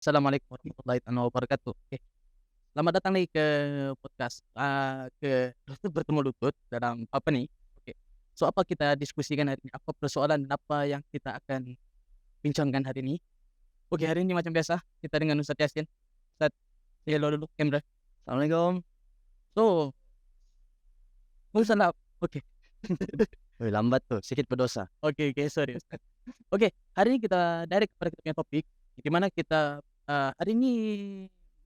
Assalamualaikum warahmatullahi taala wabarakatuh. Oke, selamat datang nih ke podcast, ke Lutut Bertemu Lutut dalam apa nih? Oke, so apa kita diskusikan hari ini? Apa persoalan dan apa yang kita akan bincangkan hari ini? Oke, hari ini macam biasa kita dengan Ustadz Yasin. Ustadz, say hello dulu kamera. Assalamualaikum. So, Ustadz oke. Wih, lambat tuh, sedikit berdosa. Oke, sorry Ustadz. Oke, hari ini kita direct kepada kita punya topik, di mana kita, hari ini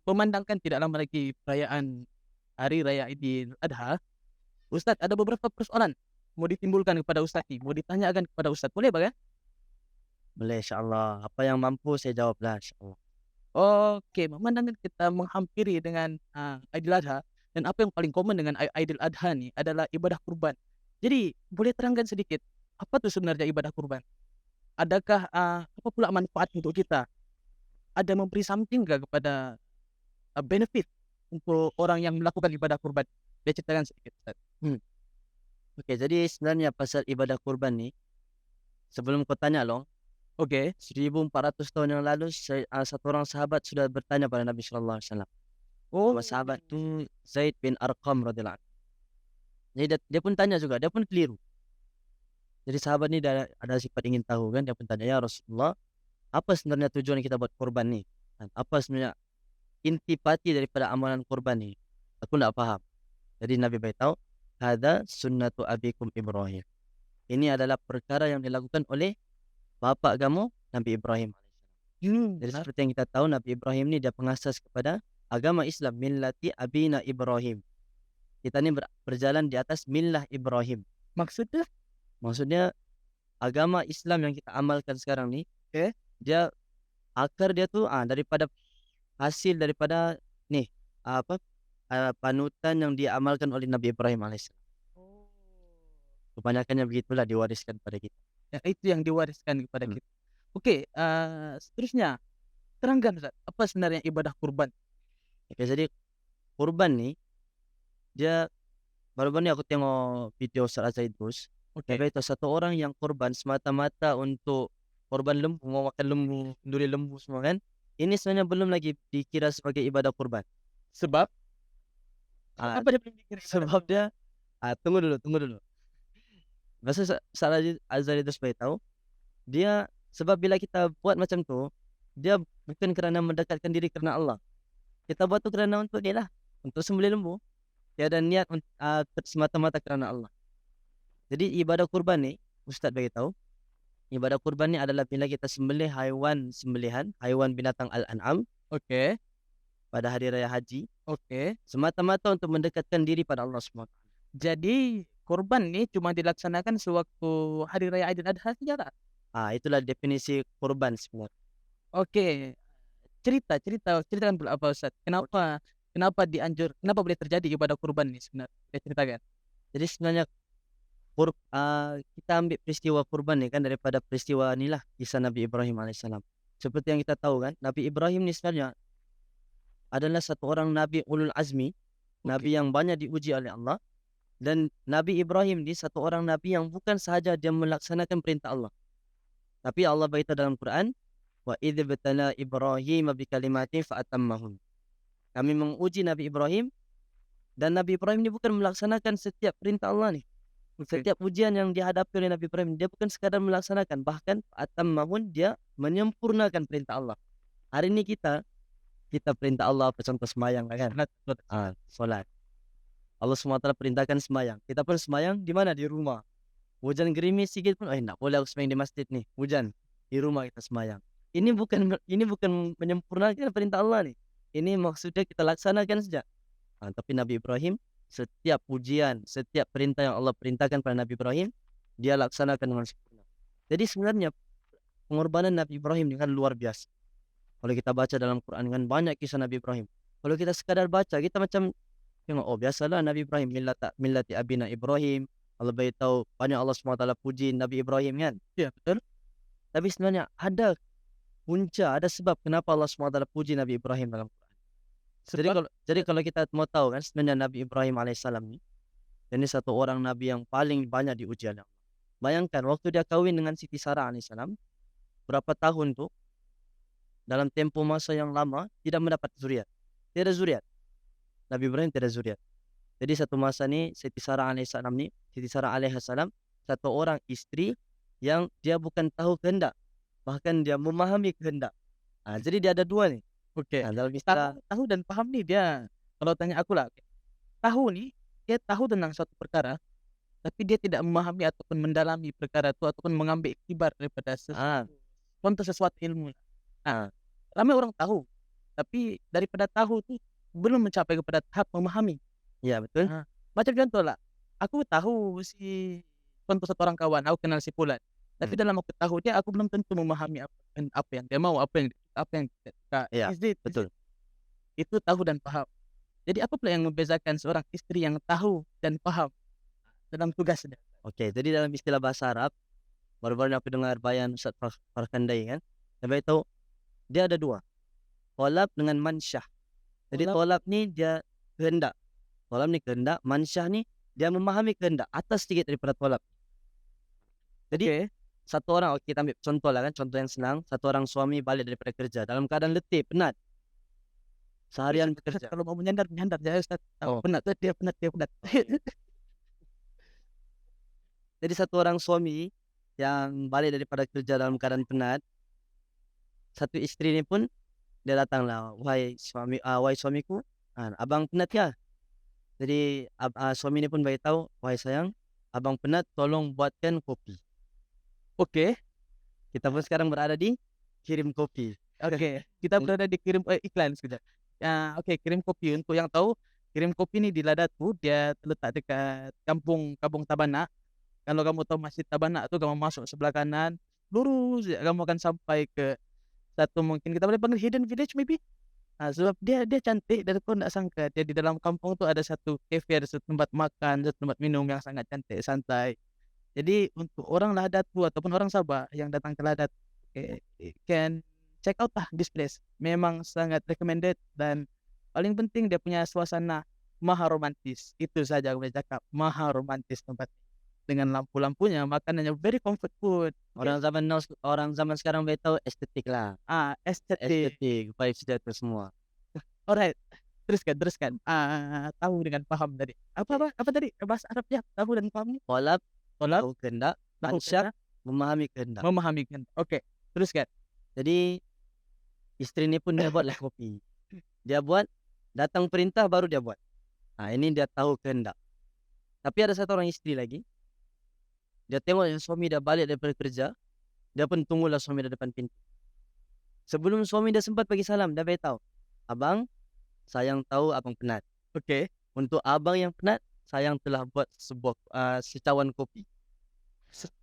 memandangkan tidak lama lagi perayaan Hari Raya Idul Adha. Ustadz, ada beberapa persoalan mau ditimbulkan kepada Ustadz nih, mau ditanyakan kepada Ustadz, boleh Bang, ya? Boleh insyaallah, apa yang mampu saya jawablah insyaallah. Oke, memandangkan kita menghampiri dengan, Idul Adha dan apa yang paling common dengan Idul Adha nih adalah ibadah kurban. Jadi, boleh terangkan sedikit, apa tuh sebenarnya ibadah kurban? Adakah, apa pula manfaat untuk kita? Ada memberi something nggak kepada, benefit untuk orang yang melakukan ibadah kurban? Boleh ceritakan sedikit, Ustadz? Hmm, oke, jadi sebenarnya pasal ibadah kurban nih, sebelum kau tanya loh, Oke. 1400 tahun yang lalu satu orang sahabat sudah bertanya pada Nabi sallallahu alaihi wasallam. Nama Oh, sahabat itu Zaid bin Arqam radhiyallahu anhu. Jadi dia pun tanya juga, dia pun keliru. Jadi sahabat ini ada sifat ingin tahu kan, dia pun tanya, "Ya Rasulullah, apa sebenarnya tujuan kita buat kurban nih? Dan apa sebenarnya intipati daripada amalan kurban nih?" Aku tidak paham. Jadi Nabi beritahu, "Hada sunnatu abikum Ibrahim." Ini adalah perkara yang dilakukan oleh bapa kamu Nabi Ibrahim alaihissalam. Jadi benar. seperti yang kita tahu, Nabi Ibrahim ini dia pengasas kepada agama Islam, millati abina Ibrahim. Kita ini berjalan di atas millah Ibrahim. Maksudnya? Maksudnya agama Islam yang kita amalkan sekarang nih, Oke. dia akar dia tuh daripada hasil daripada nih apa panutan yang diamalkan oleh Nabi Ibrahim alaihissalam. Oh. Kebanyakannya begitulah diwariskan pada kita. Ya, itu yang diwariskan kepada Hmm. kita. Oke, seterusnya, terangkan Ustaz, apa sebenarnya ibadah kurban? Oke, jadi kurban nih dia baru-baru ini aku tengok video Ustaz Zaidrus. Dia Oke. beritahu satu orang yang kurban semata-mata untuk korban lembu, mau makan lembu, duri lembu semua kan. Ini sebenarnya belum lagi dikira sebagai ibadah kurban. Sebab? Ah, Kenapa dia belum dikira ibadah sebab kurban? dia tunggu dulu. Masa Ustaz Zaidrus beritahu, dia sebab bila kita buat macam tu, dia bukan kerana mendekatkan diri kerana Allah. Kita buat tu kerana untuk dia lah, untuk sembelih lembu. Tiada niat semata-mata kerana Allah. Jadi ibadah kurban ni, Ustaz beritahu, ibadah kurban ni adalah bila kita sembelih haiwan sembelihan, haiwan binatang al-an'am Oke, pada hari raya haji, oke. semata-mata untuk mendekatkan diri pada Allah SWT. Jadi, kurban nih cuma dilaksanakan sewaktu hari raya Idul Adha saja tak? Itulah definisi kurban sebenarnya. Oke, ceritakan dulu apa Ustaz, kenapa boleh terjadi ibadah kurban nih sebenarnya? Boleh ceritakan? Jadi sebenarnya kita ambil peristiwa kurban ni kan daripada peristiwa inilah kisah Nabi Ibrahim alaihissalam. Seperti yang kita tahu kan, Nabi Ibrahim ni sebenarnya adalah satu orang Nabi ulul azmi, Oke. Nabi yang banyak diuji oleh Allah. Dan Nabi Ibrahim ni satu orang Nabi yang bukan sahaja dia melaksanakan perintah Allah, tapi Allah beritahu dalam Quran, wa idz batala Ibrahim bikalimatin fa atammahun. Kami menguji Nabi Ibrahim, dan Nabi Ibrahim ni bukan melaksanakan setiap perintah Allah ni. Oke. Setiap ujian yang dihadapi oleh Nabi Ibrahim, dia bukan sekadar melaksanakan, bahkan atammahun, dia menyempurnakan perintah Allah. Hari ini kita perintah Allah apa, contoh semayang kan? Benar betul. Solat. Allah SWT perintahkan semayang. Kita pun semayang di mana? Di rumah. Hujan gerimis sikit pun, nak boleh aku semayang di masjid nih. Hujan. Di rumah kita semayang. Ini bukan menyempurnakan perintah Allah nih. Ini maksudnya kita laksanakan saja. Tapi Nabi Ibrahim, setiap ujian, setiap perintah yang Allah perintahkan pada Nabi Ibrahim, dia laksanakan dengan sempurna. Jadi sebenarnya pengorbanan Nabi Ibrahim ini kan luar biasa. Kalau kita baca dalam Quran kan banyak kisah Nabi Ibrahim. Kalau kita sekadar baca, kita macam tengok, oh biasalah Nabi Ibrahim, millati abina Ibrahim. Allah beritahu banyak, Allah SWT puji Nabi Ibrahim kan. Iya, betul. Tapi sebenarnya ada punca, ada sebab kenapa Allah SWT puji Nabi Ibrahim dalam Quran. Jadi Sebab kalau jadi kalau kita mau tahu kan, sebenarnya Nabi Ibrahim alaihissalam ini satu orang Nabi yang paling banyak diuji oleh Allah. Bayangkan waktu dia kawin dengan Siti Sarah alaihissalam, berapa tahun tuh? dalam tempo masa yang lama tidak mendapat zuriat. Tiada zuriat. Nabi Ibrahim tiada zuriat. Jadi satu masa ni Siti Sarah alaihissalam satu orang istri yang dia bukan tahu kehendak, bahkan dia memahami kehendak. Jadi dia ada dua nih. Oke. Dalam istilah Tahu dan paham nih dia, kalau tanya aku lah, tahu nih, dia tahu tentang suatu perkara, tapi dia tidak memahami ataupun mendalami perkara itu ataupun mengambil iktibar daripada ah, contoh sesuatu ilmu. ah, Ramai orang tahu, tapi daripada tahu tuh belum mencapai kepada tahap memahami. ya betul. Macam contoh lah, aku tahu contoh satu orang kawan, aku kenal si Fulan. Tapi dalam aku tahu dia, aku belum tentu memahami apa yang dia mau, apa yang dia suka. Iya, Is it- betul. Itu tahu dan paham. Jadi apa pula yang membezakan seorang istri yang tahu dan paham dalam tugasnya? Oke, jadi dalam istilah bahasa Arab, baru-baru ni aku dengar bayan Ustaz Farkandai kan. Dia beritahu dia ada dua. Tolab dengan mansyah. Jadi tolab ni dia kehendak. Tolab ni kehendak, mansyah ni dia memahami kehendak atas sedikit daripada tolab. Jadi satu orang, kita ambil contoh lah kan, contoh yang senang. Satu orang suami balik daripada kerja dalam keadaan letih, penat. Seharian bekerja. Kalau mau menyandar ya Ustaz. Oh. Penat tuh dia penat. Jadi satu orang suami yang balik daripada kerja dalam keadaan penat, satu istri ni pun dia datanglah, wahai suamiku, abang penat ya. Jadi suami ni pun beritahu, wahai sayang, abang penat, tolong buatkan kopi. Oke. Kita pun sekarang berada di kirim kopi. Oke, kita berada di kirim iklan sudah. Oke, kirim kopi. Untuk yang tahu, kirim kopi ini di Ladatu, dia terletak dekat kampung Tabanak. Kalau kamu tahu Masjid Tabanak tuh, kamu masuk sebelah kanan, lurus kamu akan sampai ke satu, mungkin kita boleh panggil hidden village maybe. Sebab dia cantik dan aku tidak sangka dia di dalam kampung tuh ada satu cafe, ada satu tempat makan, satu tempat minum yang sangat cantik, santai. Jadi untuk orang Ladatu ataupun orang Sabah yang datang ke Ladatu, can check out lah this place. Memang sangat recommended dan paling penting dia punya suasana maha romantis. Itu saja aku boleh cakap, maha romantis tempat dengan lampu-lampunya, makanannya very comfort food. Orang zaman sekarang beritahu estetik lah. Estetik. Vibes dia tu semua. Alright. Teruskan. Tahu dengan paham tadi. Apa tadi bahasa Arabnya? Tahu dan paham ni? Tolab, Tolab, tahu kehendak, tahu mansyah, kehendak, memahami kehendak. memahami kehendak. Oke, teruskan. Jadi istri ni pun dia buatlah kopi. Dia buat, datang perintah baru dia buat. Ini dia tahu kehendak. Tapi ada satu orang istri lagi. Dia tengok yang suami dia balik daripada kerja, dia pun tunggulah suami di depan pintu. Sebelum suami dia sempat bagi salam, dia beritahu, abang, sayang tahu abang penat. Oke. Untuk abang yang penat, sayang telah buat secawan kopi.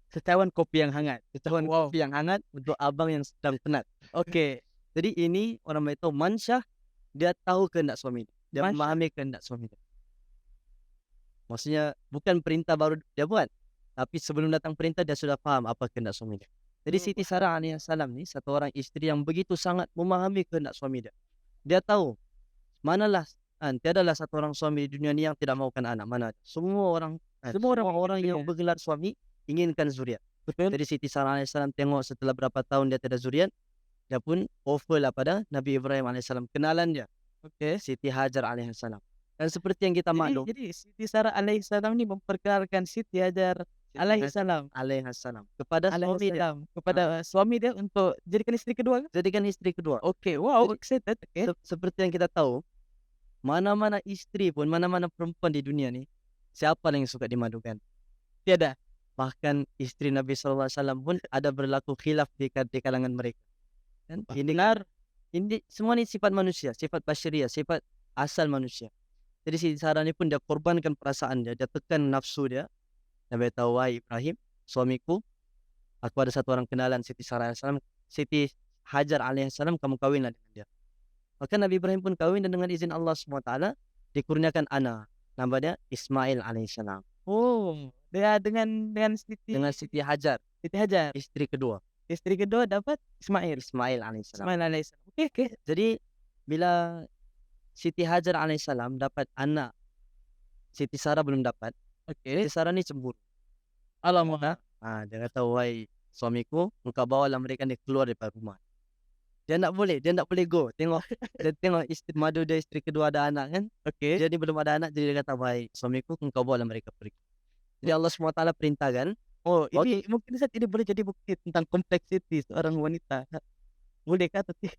Secawan kopi yang hangat. Secawan kopi yang hangat untuk abang yang sedang penat. Oke. Jadi ini orang beritahu mansyah, dia tahu kehendak suami dia. Dia memahami kehendak suami dia. Maksudnya bukan perintah baru dia buat, tapi sebelum datang perintah dia sudah faham apa kehendak suami dia. Jadi Siti Sarah alaihissalam ni satu orang istri yang begitu sangat memahami kehendak suami dia. Dia tahu tiadalah satu orang suami di dunia ni yang tidak mahukan anak. Mana semua orang yang bergelar suami inginkan zuriat. Betul. Jadi Siti Sarah alaihissalam tengok setelah berapa tahun dia tidak zuriat, dia pun offer lah pada Nabi Ibrahim alaihissalam, kenalan dia. Siti Hajar alaihissalam. Dan seperti yang kita maklum, Jadi Siti Sarah alaihissalam ni memperkenalkan Siti Hajar alaihissalam kepada suami dia, kepada suami dia untuk jadikan istri kedua. jadikan istri kedua. Oke, wow, excited. Seperti yang kita tahu, mana-mana istri pun, mana-mana perempuan di dunia ni, siapa yang suka dimadukan? Tiada. Bahkan istri Nabi SAW pun ada berlaku khilaf di kalangan mereka. Dan ini semua ni sifat manusia, sifat basyariah, sifat asal manusia. Jadi Siti Sarah ni pun dia korbankan perasaan dia tekan nafsu dia. Dia beritahu, wahai Ibrahim, suamiku, aku ada satu orang kenalan Siti Sarah alaihissalam, Siti Hajar alaihissalam, kamu kawinlah dengan dia. Maka Nabi Ibrahim pun kawin dan dengan izin Allah SWT dikurniakan anak. Nama dia Ismail alaihissalam. Oh, dia dengan Siti Hajar, istri kedua. Istri kedua dapat Ismail alaihissalam. Oke. Jadi bila Siti Hajar alaihissalam dapat anak, Siti Sarah belum dapat. Siti Sarah ni cemburu. Alamak. Dia kata, wahai suamiku, engkau bawalah mereka ni keluar daripada rumah. dia nak boleh go. Dia tengok isteri madu dia, isteri kedua ada anak kan. Oke. Dia ni belum ada anak, jadi dia kata, "Wahai suamiku, engkau bawalah mereka pergi." Jadi Allah SWT perintahkan, Oh, ini waktu mungkin saja ini boleh jadi bukti tentang kompleksiti seorang wanita. Boleh kah atau tidak?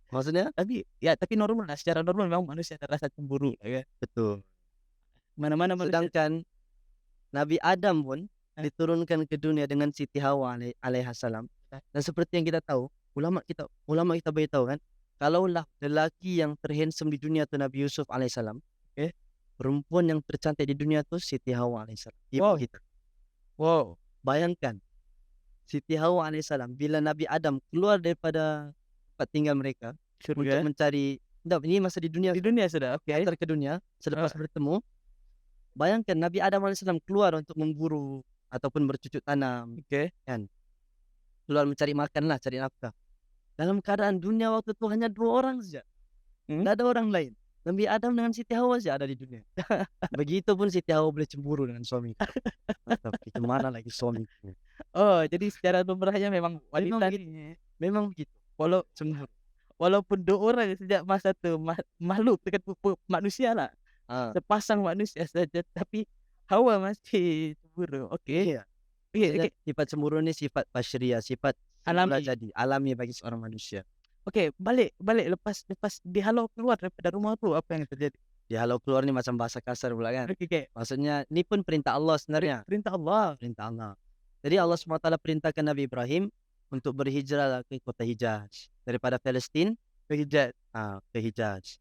maksudnya Tapi normal lah, secara normal memang manusia ada rasa cemburu lah ya. betul. Mana-mana manusia. Sedangkan Nabi Adam pun Eh. diturunkan ke dunia dengan Siti Hawa alaihissalam. Dan seperti yang kita tahu, ulama kita beritahu kan, kalaulah lelaki yang terhandsome di dunia tu Nabi Yusuf alaihissalam, perempuan yang tercantik di dunia tu Siti Hawa alaihissalam. Ibu Wow. kita. Wow. Bayangkan Siti Hawa alaihissalam bila Nabi Adam keluar daripada tempat tinggal mereka untuk Surga. mencari, ini masa di dunia, Di dunia sudah. Oke. antar ke dunia selepas bertemu. Bayangkan Nabi Adam alaihissalam keluar untuk memburu ataupun bercucuk tanam, Oke. keluar mencari makan lah, cari nafkah. Dalam keadaan dunia waktu itu hanya 2 orang saja, tidak ada orang lain. Nabi Adam dengan Siti Hawa saja ada di dunia. Begitupun Siti Hawa boleh cemburu dengan suami. Tapi gimana lagi suami? Oh, jadi secara lumrahnya memang wanita begitu. ini Memang begitu. walau Cemburu. walaupun 2 orang sejak masa tu makhluk dekat manusia lah. Ah, Sepasang manusia saja tapi Hawa masih cemburu. Oke. iya. Oke, Maksudnya oke. sifat cemburu ni sifat basyriah, sifat semula Alami. jadi alami bagi seorang manusia. Oke, balik lepas dihalau keluar daripada rumah tu apa yang terjadi? Dihalau keluar ni macam bahasa kasar pula kan. Oke. Maksudnya ni pun perintah Allah sebenarnya. Perintah Allah. Perintah Allah. Jadi Allah SWT perintahkan Nabi Ibrahim untuk berhijrah ke kota Hijaz. Daripada Palestin Ke Hijaz. ke Hijaz.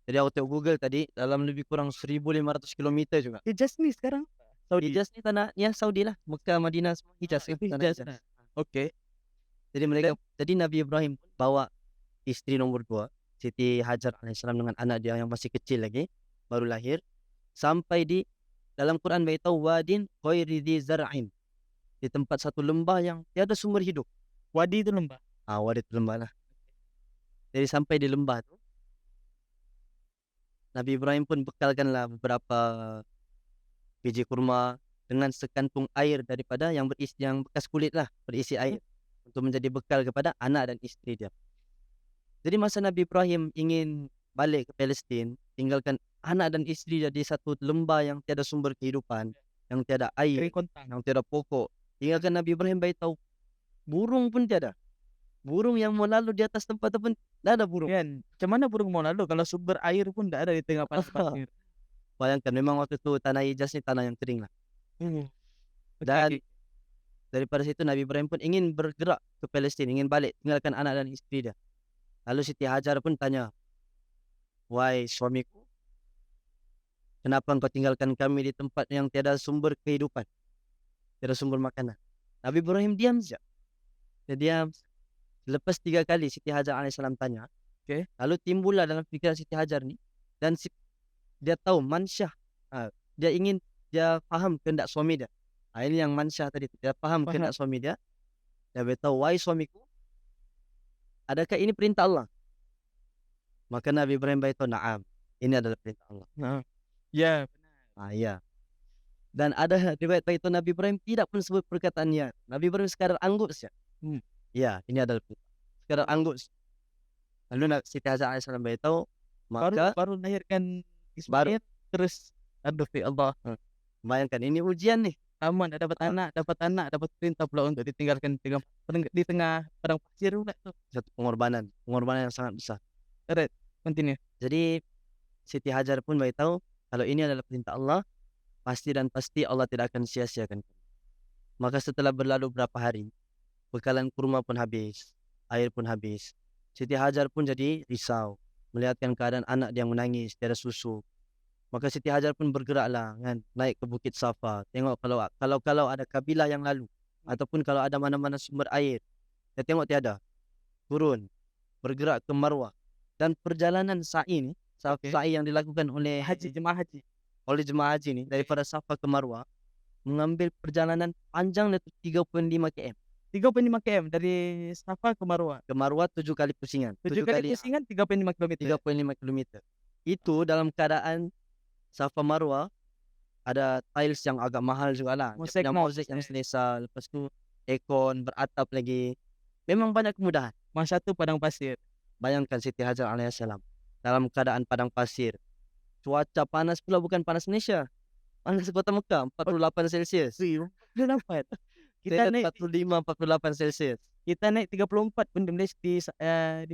Jadi aku tengok Google tadi, dalam lebih kurang 1.500 kilometer juga. Hijaz ni sekarang Saudi. Hijaz ni tanah, ya Saudi lah. Mekah, Madinah semua Hijaz. Itu tanah Hijaz. Hijaz. Oke. Jadi Nabi Ibrahim pun bawa isteri nombor 2, Siti Hajar alaihissalam dengan anak dia yang masih kecil lagi, baru lahir. Sampai di dalam Quran beritahu wadin ghairi dzi zar'in. Di tempat satu lembah yang tiada sumber hidup. Wadi itu lembah. Wadi itu lembah lah. Jadi sampai di lembah tu, Nabi Ibrahim pun bekalkanlah beberapa biji kurma dengan sekantung air daripada yang bekas kulit lah, berisi air, untuk menjadi bekal kepada anak dan isteri dia. Jadi masa Nabi Ibrahim ingin balik ke Palestin, tinggalkan anak dan isteri dia di satu lembah yang tiada sumber kehidupan, yang tiada air, Kering kontang. yang tiada pokok, tinggalkan Nabi Ibrahim beritahu, burung pun tiada. Burung yang mau lalu di atas tempat itu pun tidak ada burung. Kan, macam mana burung mau lalu kalau sumber air pun tidak ada di tengah padang pasir. Bayangkan memang waktu itu tanah Hijaz ni tanah yang kering lah. Dan Oke. daripada situ Nabi Ibrahim pun ingin bergerak ke Palestin, ingin balik tinggalkan anak dan isteri dia. Lalu Siti Hajar pun tanya, "Wahai suamiku, kenapa engkau tinggalkan kami di tempat yang tiada sumber kehidupan, tiada sumber makanan?" Nabi Ibrahim diam saja. Dia diam. Lepas 3 kali Siti Hajar alaihissalam tanya, lalu timbullah dalam fikiran Siti Hajar ni, dan dia tahu mansyah, dia faham kehendak suami dia. Ini yang mansyah tadi, dia faham kehendak suami dia. Dia beritahu, "Wahai suamiku, adakah ini perintah Allah?" Maka Nabi Ibrahim beritahu, "Na'am, ini adalah perintah Allah." Ya, Ya. Dan ada riwayat beritahu Nabi Ibrahim tidak pun sebut perkataan ya. Nabi Ibrahim sekadar angguk saja. Ya, ini adalah perintah. Sekadar angguk. Lalu Siti Hajar alaihissalam beritahu, maka baru lahirkan Ismail terus aduh ya Allah. Bayangkan ini ujian nih. Aman dapat anak, dapat perintah pula untuk ditinggalkan di tengah padang pasir pula tu. Satu pengorbanan yang sangat besar. Alright, continue. Jadi Siti Hajar pun beritahu, kalau ini adalah perintah Allah, pasti Allah tidak akan sia-siakan. Maka setelah berlalu berapa hari, bekalan kurma pun habis, air pun habis. Siti Hajar pun jadi risau melihatkan keadaan anak dia menangis, tiada susu. Maka Siti Hajar pun bergeraklah kan, naik ke Bukit Safa. Tengok kalau ada kabilah yang lalu, ataupun kalau ada mana-mana sumber air. Dia tengok tiada. Turun, bergerak ke Marwah. Dan perjalanan sa'i ni, sa'i yang dilakukan oleh Jemaah haji. Oleh jemaah haji ni daripada Safa ke Marwah, mengambil perjalanan panjang 35 km. 35 km dari Safa ke Marwah. Ke Marwah 7 kali pusingan. 7 kali pusingan 35 km. 35 km. Itu dalam keadaan Safa Marwah ada tiles yang agak mahal juga lah. Mozaik yang selesa. Lepas tu aircon, beratap lagi. Memang banyak kemudahan. Mas satu padang pasir. Bayangkan Siti Hajar alaihissalam dalam keadaan padang pasir. Cuaca panas pula, bukan panas Malaysia. Panas kota Mekah 48 Celsius. Wih, 48. Saya Kita lihat naik 45, 48 Celsius. kita naik 34 pun di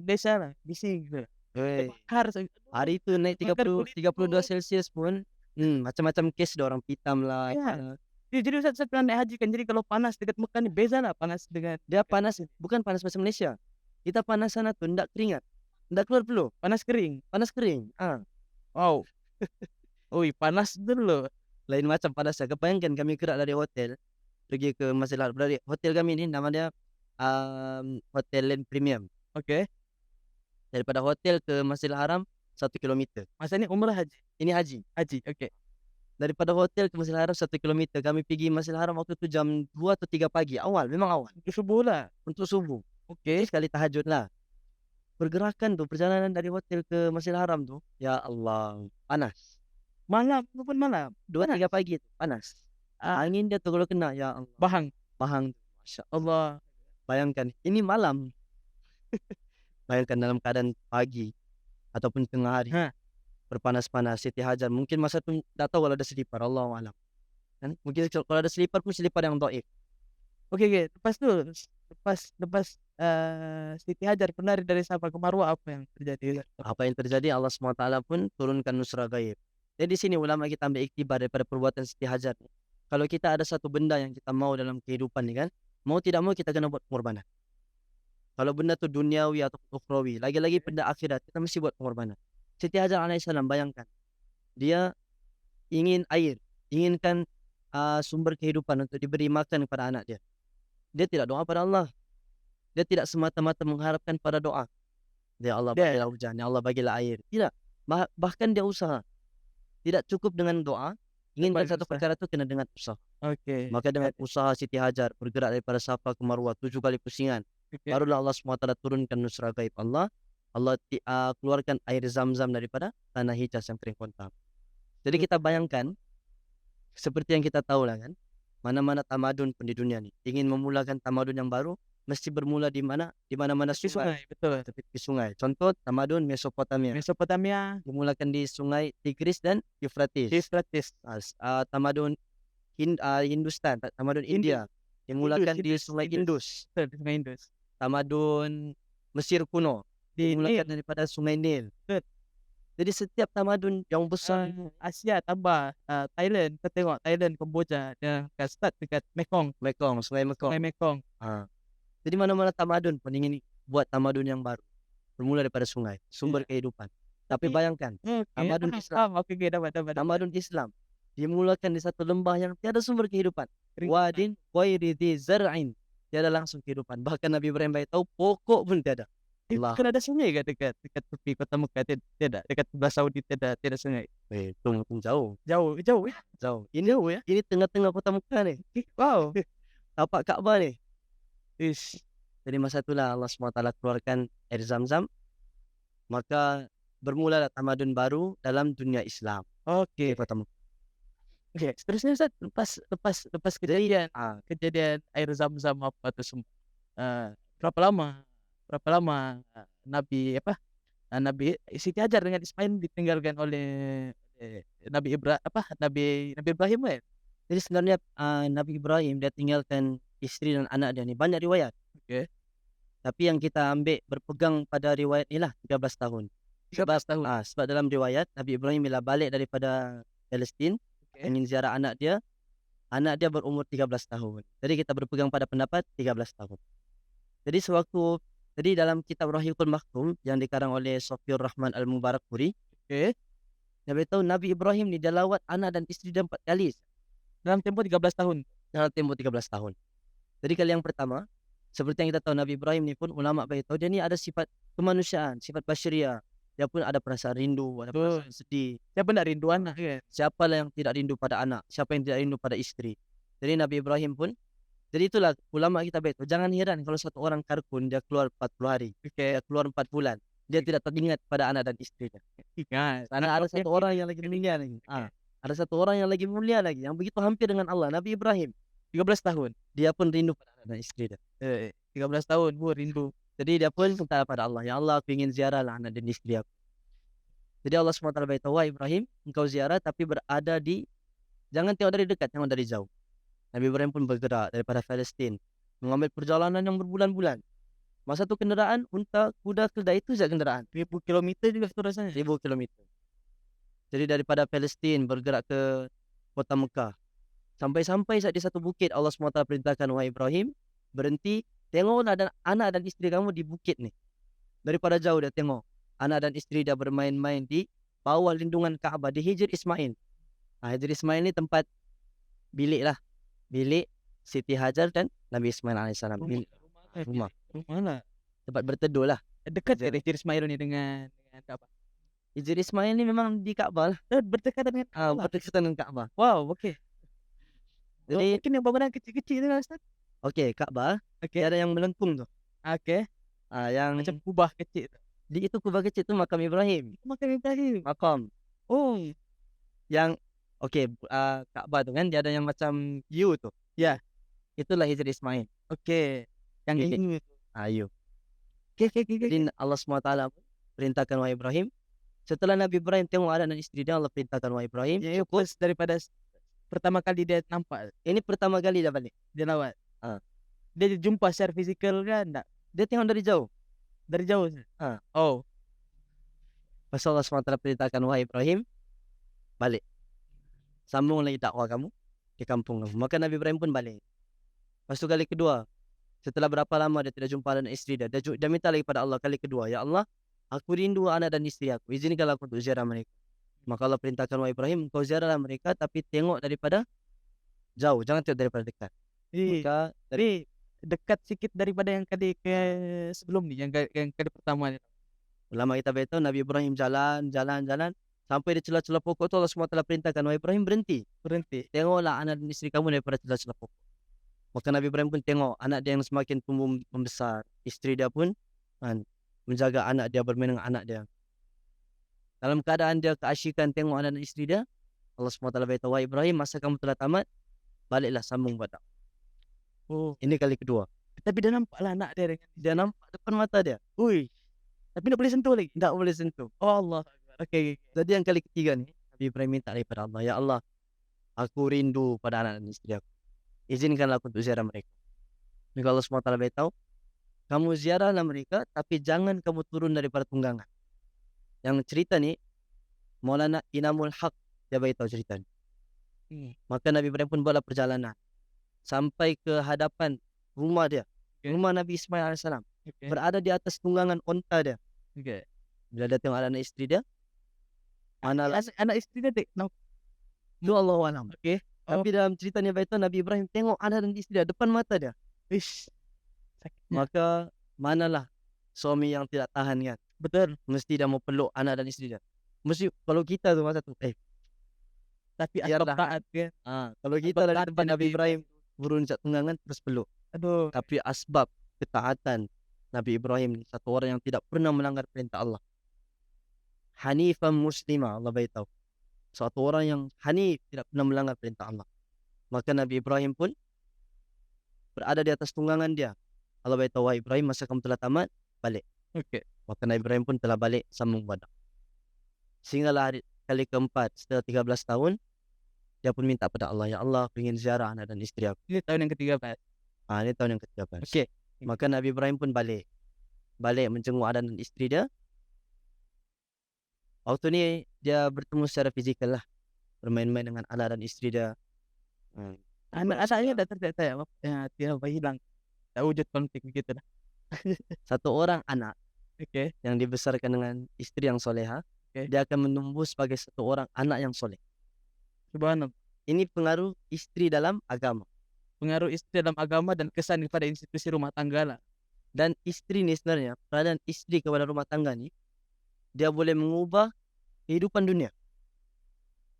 Malaysia lah, bising gitu. Weh, Bakar hari itu naik bakar 30, kulit 32 tuh. Celsius pun macam-macam kes, ada orang pitam lah. Iya. Jadi Ustaz saya pernah naik haji kan, jadi kalau panas dekat Mekah nih beza lah panas dengan Dia panas, bukan panas macam Malaysia. Kita panas sana tuh ndak keringat, ndak keluar peluh, panas kering. panas kering. Wow. Wih, panas dulu. Lain macam panasnya. Kebayangkan kami gerak dari hotel pergi ke Masjidil Haram. Dari hotel kami ini namanya Hotel Land Premium. Oke. Daripada hotel ke Masjidil Haram 1 kilometer. Masa ini umrah haji? Ini haji. Haji, oke. Daripada hotel ke Masjidil Haram 1 kilometer. Kami pergi Masjidil Haram waktu itu jam 2 atau 3 pagi. Awal, memang awal. Itu subuh lah. Untuk subuh. Oke. Sekali tahajud lah. Pergerakan tuh, perjalanan dari hotel ke Masjidil Haram tuh, ya Allah, panas. Malam, maupun malam. 2-3 pagi tuh, panas. Angin dia tuh kalau kena, ya Allah, Bahang. bahang. Masya Allah. Bayangkan, ini malam. Bayangkan dalam keadaan pagi ataupun tengah hari, berpanas-panas. Siti Hajar mungkin masa tu tak tahu kalau ada selipar, Allah alam. Kan? Mungkin kalau ada selipar pun selipar yang dhaif. Oke, lepas tu, lepas Siti Hajar berlari dari Safa ke Marwah, apa yang terjadi? Apa yang terjadi, Allah SWT pun turunkan nusra gaib. Jadi di sini ulama kita ambil iktibar daripada perbuatan Siti Hajar. Kalau kita ada satu benda yang kita mau dalam kehidupan ni kan, mau tidak mau kita kena buat pengorbanan. Kalau benda tu duniawi atau ukhrawi, lagi-lagi benda akhirat, kita mesti buat pengorbanan. Siti Hajar alaihissalam, bayangkan, dia ingin air, inginkan sumber kehidupan untuk diberi makan kepada anak dia. Dia tidak doa pada Allah. Dia tidak semata-mata mengharapkan pada doa. Ya Allah bagilah hujan, ya Allah bagilah air. Tidak. Bahkan dia usaha. Tidak cukup dengan doa, inginkan satu perkara itu kena dengan usaha. Oke. Maka dengan usaha Siti Hajar bergerak daripada Safa ke Marwah 7 kali pusingan. Barulah Allah SWT turunkan nusra gaib Allah. Allah keluarkan air zam-zam daripada tanah Hijaz yang kering kontam. Jadi kita bayangkan, seperti yang kita tahu lah kan, mana-mana tamadun pun di dunia ni ingin memulakan tamadun yang baru, mesti bermula di mana? Di mana-mana sungai. Betul. Tepi sungai. Contoh tamadun Mesopotamia. Dimulakan di sungai Tigris dan Euphrates. Tamadun Hindustan, tamadun India dimulakan di sungai Indus. Sungai Indus. Tamadun Mesir kuno dimulakan daripada sungai Nil. Jadi setiap tamadun yang besar Asia tambah Thailand, kita tengok Thailand, Kamboja dan start dekat Mekong, sungai Mekong. Sungai Mekong. Jadi mana-mana tamadun pun ingin buat tamadun yang baru, bermula daripada sungai, sumber kehidupan. Tapi bayangkan, tamadun Islam, tamadun Islam dimulakan di satu lembah yang tiada sumber kehidupan. Wadin ghairi dzi zar'in, tiada langsung kehidupan. Bahkan Nabi Ibrahim tahu pokok pun tiada. Allah. Kan ada sungai kan dekat tepi kota Mekah? Tidak, dekat sebelah Saudi tidak sungai. Itu jauh. Jauh ya? Jauh. Ini jauh ya? Ini tengah-tengah kota Mekah ni. Wow. Tapak Kaabah ni. Ish. Jadi masa itulah Allah SWT keluarkan air zam-zam. Maka bermula tamadun baru dalam dunia Islam. Oke. Kota Mekah. Oke, seterusnya Ustaz, lepas kejadian air zam-zam apa tu semua. Berapa lama Nabi Siti Hajar dengan Ismail ditinggalkan oleh Nabi Ibrahim kan? Jadi sebenarnya Nabi Ibrahim dia tinggalkan isteri dan anak dia ni. Banyak riwayat. Oke. Tapi yang kita ambil berpegang pada riwayat ni lah 13 tahun. 13 tahun. Sebab dalam riwayat Nabi Ibrahim bila balik daripada Palestin, ingin ziarah anak dia berumur 13 tahun. Jadi kita berpegang pada pendapat 13 tahun. Jadi dalam kitab Rahiqul Maktum yang dikarang oleh Sofiur Rahman Al-Mubarakpuri, Nabi tahu Nabi Ibrahim ni dia lawat anak dan isteri dia 4 kali dalam tempoh 13 tahun. Dalam tempoh 13 tahun. Jadi kali yang pertama, seperti yang kita tahu Nabi Ibrahim ni pun ulama beritahu dia ni ada sifat kemanusiaan, sifat basyariah. Dia pun ada perasaan rindu, ada perasaan sedih. Siapa nak rindu anak kan? Siapalah yang tidak rindu pada anak? Siapa yang tidak rindu pada isteri? Jadi Nabi Ibrahim pun, jadi itulah ulama kita beritahu, jangan heran kalau satu orang karkun dia keluar 40 hari, dia keluar 4 bulan, dia tidak teringat pada anak dan istrinya. Karena ada satu orang yang lagi mulia lagi. Ada satu orang yang lagi mulia lagi, yang begitu hampir dengan Allah, Nabi Ibrahim. 13 tahun. Dia pun rindu pada anak dan istri dia. 13 tahun pun rindu. Jadi dia pun minta pada Allah, "Ya Allah, aku ingin ziarahlah anak dan istri aku." Jadi Allah SWT beritahu, "Wahai Ibrahim, engkau ziarah tapi berada di jangan tengok dari dekat, tengok dari jauh." Nabi Ibrahim pun bergerak daripada Palestin, mengambil perjalanan yang berbulan-bulan. Masa tu kenderaan unta, kuda, keledai itu saja kenderaan. 1000 kilometer juga itu rasanya. 1000 kilometer. Jadi daripada Palestin bergerak ke kota Mekah. Sampai-sampai saat di satu bukit Allah SWT perintahkan, "Wahai Ibrahim, berhenti, tengoklah dan anak dan istri kamu di bukit nih." Daripada jauh dia tengok anak dan istri dia bermain-main di bawah lindungan Kaabah di Hijr Ismail. Hijr Ismail ni tempat bilik lah. Bilik Siti Hajar dan Nabi Ismail alaihissalam. Rumah. Rumah lah. Tempat berteduh lah. Dekat ke Hijr Ismail ni dengan Ka'bah? Hijr Ismail ni memang di Kaabah lah. Berdekatan dengan Ka'bah. Berdekatan dengan Kaabah. Wow, okey. Jadi mungkin yang bangunan kecil-kecil tu kan Ustaz? okey, Kaabah, Okey. ada yang melengkung tu. Okey. Yang Macam kubah kecil tu. di itu kubah kecil tu makam Ibrahim. Makam Ibrahim. Makam. Oh, Yang okey, Kaabah tu kan dia ada yang macam U tu. Ya. Itulah Hijr Ismail. okey. Yang Okey. ini. U. Okey. Jadi Allah SWT perintahkan, "Wahai Ibrahim." Setelah Nabi Ibrahim tengok anak dan istri dia, Allah perintahkan, "Wahai Ibrahim." Ya, pas daripada pertama kali dia nampak, Ini pertama kali dia balik. dia lawat. Ah. Dia jumpa secara fizikal kan tak? Dia tengok dari jauh. Dari jauh. Ah. Oh. Pasal Allah SWT perintahkan, "Wahai Ibrahim, balik. Sambung lagi dakwah kamu di kampung kamu." Maka Nabi Ibrahim pun balik. Lepas tu kali kedua, setelah berapa lama dia tidak jumpa anak istri dia, dia minta lagi pada Allah kali kedua, "Ya Allah, aku rindu anak dan istri aku. Izinkanlah aku untuk ziarah mereka." Maka Allah perintahkan, "Wahai Ibrahim, kau ziarahlah mereka tapi tengok daripada jauh, jangan tengok daripada dekat." Maka Jadi dekat sikit daripada yang kali ke sebelum ni, yang kali pertama ni. ulama kita beritahu Nabi Ibrahim jalan sampai di celah-celah pokok tu Allah SWT perintahkan, "Wahai Ibrahim, berhenti. Tengoklah anak dan istri kamu daripada celah-celah pokok." Maka Nabi Ibrahim pun tengok anak dia yang semakin tumbuh membesar. Isteri dia pun menjaga anak dia, bermain dengan anak dia. Dalam keadaan dia keasyikan tengok anak dan isteri dia, Allah SWT beritahu, "Wahai Ibrahim, masa kamu telah tamat, baliklah sambung badak." Oh, Ini kali kedua. tapi dia nampaklah anak dia dengan Dia nampak depan mata dia. Ui. Tapi tak boleh sentuh lagi. Tak boleh sentuh. Oh Allah. Okey. Jadi yang kali ketiga ni, Nabi Ibrahim minta daripada Allah, "Ya Allah, aku rindu pada anak dan isteri aku. Izinkanlah aku untuk ziarah mereka." Maka Allah SWT beritahu, "Kamu ziarahlah mereka, tapi jangan kamu turun daripada tunggangan." Yang cerita ni, Maulana Inamul Haq dia beritahu cerita ni. Maka Nabi Ibrahim pun buatlah perjalanan sampai ke hadapan rumah dia. Rumah Nabi Ismail AS. Okey. Berada di atas tunggangan onta dia. Okey. Bila dia tengok anak isteri dia, manalah Anak isteri dia itu Allah alam. Okey. Tapi dalam cerita ni beritahu Nabi Ibrahim tengok anak dan isteri dia depan mata dia. Ish. Sakitnya. Maka manalah suami yang tidak tahan kan. Betul. Mesti dia mau peluk anak dan isteri dia. Mesti kalau kita tu masa tu Tapi biarlah. asbab taat kan. Kalau kita Asbab dari taat tempat dia Nabi Nabi Ibrahim beruncak tunggangan terus peluk. Aduh. Tapi asbab ketaatan Nabi Ibrahim ni satu orang yang tidak pernah melanggar perintah Allah. Hanifan muslimah, Allah beritahu. Satu orang yang hanif, tidak pernah melanggar perintah Allah. Maka Nabi Ibrahim pun berada di atas tunggangan dia. Allah beritahu, "Wahai Ibrahim, masa kamu telah tamat, balik." Okey. Maka Nabi Ibrahim pun telah balik sambung badak. Sehinggalah hari kali keempat setelah 13 tahun, dia pun minta pada Allah, "Ya Allah, aku ingin ziarah anak dan isteri aku." Ini tahun yang ketiga, Pak. Ini tahun yang ke-13. Okey. Maka Nabi Ibrahim pun balik menjenguk anak dan isteri dia. Waktu ni dia bertemu secara fizikal lah, bermain-main dengan anak dan isteri dia. Anak-anaknya dah terdetek apa? Dia hilang. Tak wujud konflik begitu dah. Satu orang anak Okey. yang dibesarkan dengan isteri yang soleha, Okey. dia akan menumbuh sebagai satu orang anak yang soleh. Subhanallah. Ini pengaruh isteri dalam agama. Pengaruh isteri dalam agama dan kesan kepada institusi rumah tangga lah. Dan isteri ni sebenarnya, peranan isteri kepada rumah tangga ni, dia boleh mengubah kehidupan dunia.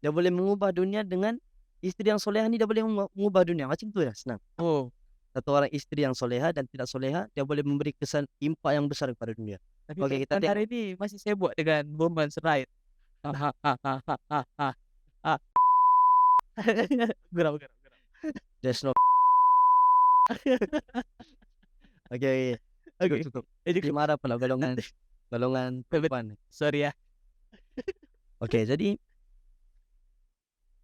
Dia boleh mengubah dunia dengan isteri yang soleha ni, dia boleh mengubah dunia. Macam tu ya, senang. Oh. Satu orang isteri yang soleha dan tidak soleha, dia boleh memberi kesan impak yang besar kepada dunia. Tapi Okey, kita hari ini masih sibuk dengan romance ride. Geram. There's no Okay. Cukup, Oke. cukup. Cukup. Marah pula golongan perempuan. Sorry ya. Oke, jadi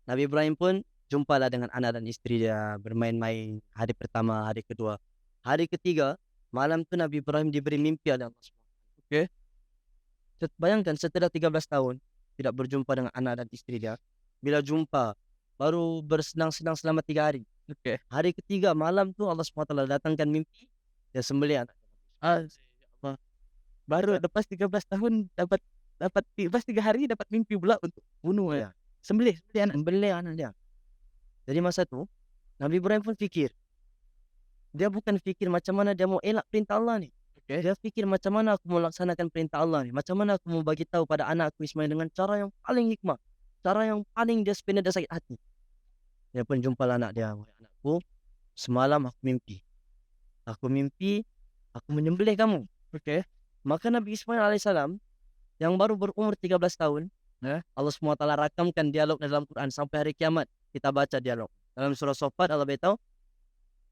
Nabi Ibrahim pun jumpalah dengan anak dan istri dia bermain-main hari pertama, hari kedua. Hari ketiga, malam tu Nabi Ibrahim diberi mimpi oleh Allah SWT. Oke. Bayangkan setelah 13 tahun tidak berjumpa dengan anak dan istri dia. Bila jumpa, baru bersenang-senang selama 3 hari. Oke. Hari ketiga malam tu Allah SWT datangkan mimpi, dia sembelih anak. Ah, ya Allah. Baru lepas 13 tahun dapat dapat lepas 3 hari dapat mimpi pula untuk bunuh Ya, Sembelih anak. sembelih anak dia. Jadi masa tu Nabi Ibrahim pun fikir. Dia bukan fikir macam mana dia mau elak perintah Allah ni. Oke. Dia fikir macam mana aku mau laksanakan perintah Allah ni. Macam mana aku mau bagi tahu pada anak aku Ismail dengan cara yang paling hikmah. Cara yang paling dia sebenarnya dia sakit hati. Dia pun jumpa anak dia. "Wahai anakku, semalam aku mimpi. Aku mimpi aku menyembelih kamu." Oke. Maka Nabi Ismail alaihissalam yang baru berumur 13 tahun, Allah SWT rakamkan dialog dalam Quran sampai hari kiamat. Kita baca dialog. Dalam surah Sofat Allah beritahu,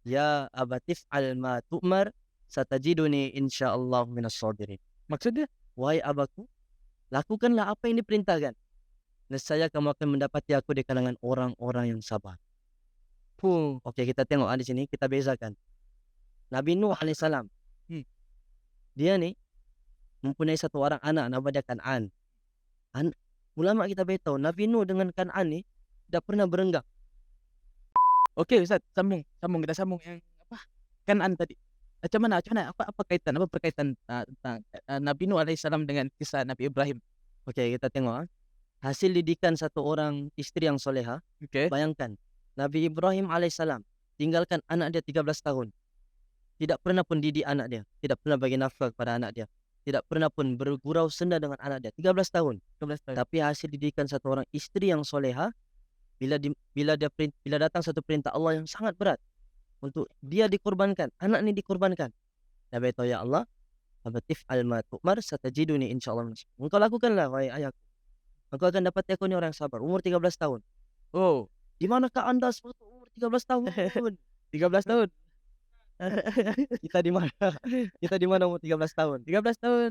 "Ya abatif al ma tu'mar satajiduni insyaallah minas sabirin." Maksudnya? Wahai abaku, lakukanlah apa yang diperintahkan. Nescaya kamu akan mendapati aku di kalangan orang-orang yang sabar. Oke, kita tengok di sini, kita bezakan. Nabi Nuh alaihissalam. Dia ni mempunyai satu orang anak nama dia Kan'an. Ulama kita beritahu Nabi Nuh dengan Kan'an ni tidak pernah berenggang. Oke, Ustaz, sambung kita sambung yang apa? Kan'an tadi. Macam mana? Apa kaitan? Apa berkaitan tentang Nabi Nuh alaihissalam dengan kisah Nabi Ibrahim? Oke, kita tengok. Hasil didikan satu orang istri yang soleha. Oke. Bayangkan, Nabi Ibrahim alaihissalam tinggalkan anak dia 13 tahun. Tidak pernah pun didik anak dia. Tidak pernah bagi nafkah kepada anak dia. Tidak pernah pun bergurau senda dengan anak dia. 13 tahun. 13 tahun. Tapi hasil didikan satu orang istri yang soleha, bila datang satu perintah Allah yang sangat berat untuk dia dikorbankan, anak ni dikorbankan. Dia beritahu, "Ya Allah, abatif al-ma tu'mar satajiduni insyaallah." Engkau lakukanlah wahai ayahku. Engkau akan dapat aku ni orang sabar. Umur 13 tahun. Oh, Di manakah anda waktu umur 13 tahun? 13 tahun. Kita di mana? Kita di mana umur 13 tahun? 13 tahun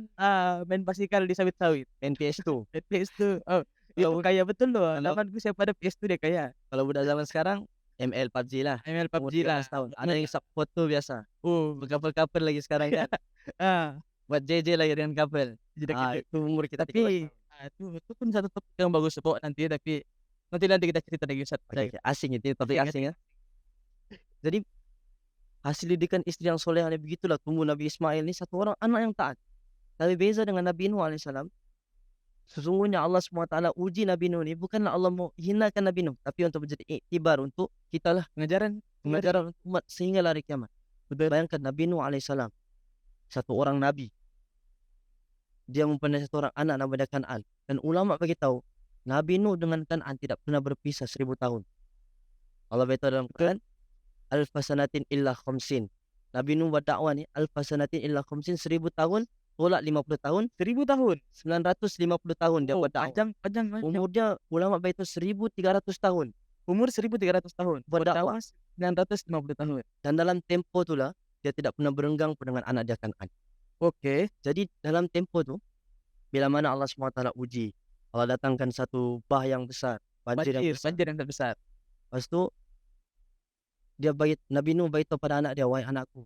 main basikal di sawit-sawit. Main PS2. PS2. Oh, itu Kalau- kaya betul loh. kalau- Zamanku siapa ada PS2 dia kaya. Kalau budak zaman sekarang ML PUBG lah. ML Umur PUBG lah. 13 tahun. Ada yang sub foto biasa. Oh, Couple-couple lagi sekarang kan. ah, Buat JJ lagi dengan couple. jadi Itu umur kita 13 tapi tahun. itu pun satu topik yang bagus bawa nanti tapi nanti kita cerita lagi Ustaz. Oke, asing itu topik Asing, asing ya. Jadi hasil didikan istri yang soleh ini begitulah tumbuh Nabi Ismail ni satu orang anak yang taat. Tapi beza dengan Nabi Nuh alaihissalam. Sesungguhnya Allah SWT uji Nabi Nuh ni bukanlah Allah mau hinakan Nabi Nuh, tapi untuk menjadi iktibar untuk kita lah, Pengajaran pengajaran untuk umat sehingga hari kiamat. Bayangkan Nabi Nuh alaihissalam, satu orang nabi. Dia mempunyai satu orang anak nama dia Kan'an. Dan ulama beritahu Nabi Nuh dengan Kan'an tidak pernah berpisah 1000 tahun. Allah beritahu dalam Quran, "Alfasanatin illa khamsin." Nabi Nuh berdakwah ni alfasanatin illa khamsin, 1000 tahun tolak 50 tahun, 1000 tahun. 950 tahun dia berdakwah. Panjang. Umur dia ulama beritahu 1300 tahun. Umur 1300 tahun. Berdakwah. 950 tahun. Dan dalam tempo itulah dia tidak pernah berenggang pun dengan anak dia Kan'an. Oke. Jadi dalam tempo tu bila mana Allah SWT uji, Allah datangkan satu bah yang besar, banjir yang besar. Banjir yang besar. Lepas tu Nabi Nuh beritahu pada anak dia, "Wahai anakku,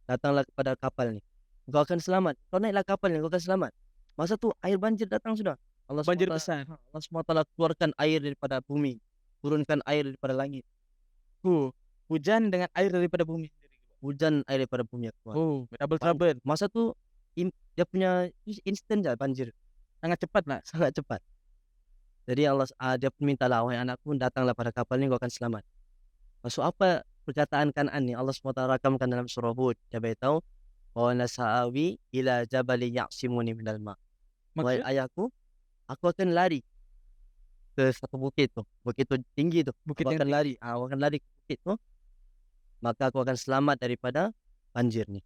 datanglah kepada kapal ni. Kau akan selamat. Kau naiklah kapal ni, kau akan selamat." Masa tu air banjir datang sudah. Banjir SWT besar. Allah SWT keluarkan air daripada bumi, turunkan air daripada langit. Hujan dengan air daripada bumi. Hujan air daripada bumi yang keluar. Double trouble. Masa tu dia punya instant je banjir. Sangat cepat lah. Sangat cepat. Jadi dia pun mintalah, "Wahai anakku, datanglah pada kapal ni, kau akan selamat." Maksud apa perkataan Kan'an ni? Allah SWT rakamkan dalam surah Hud. Dia beritahu, "Wa nasa'awi ila jabali ya'simuni minal ma'." Wahai ayahku, aku akan lari ke satu bukit tu. Bukit tu tinggi tu. Bukit Aku yang akan lari. Aku akan lari ke bukit tu. Maka aku akan selamat daripada banjir ni.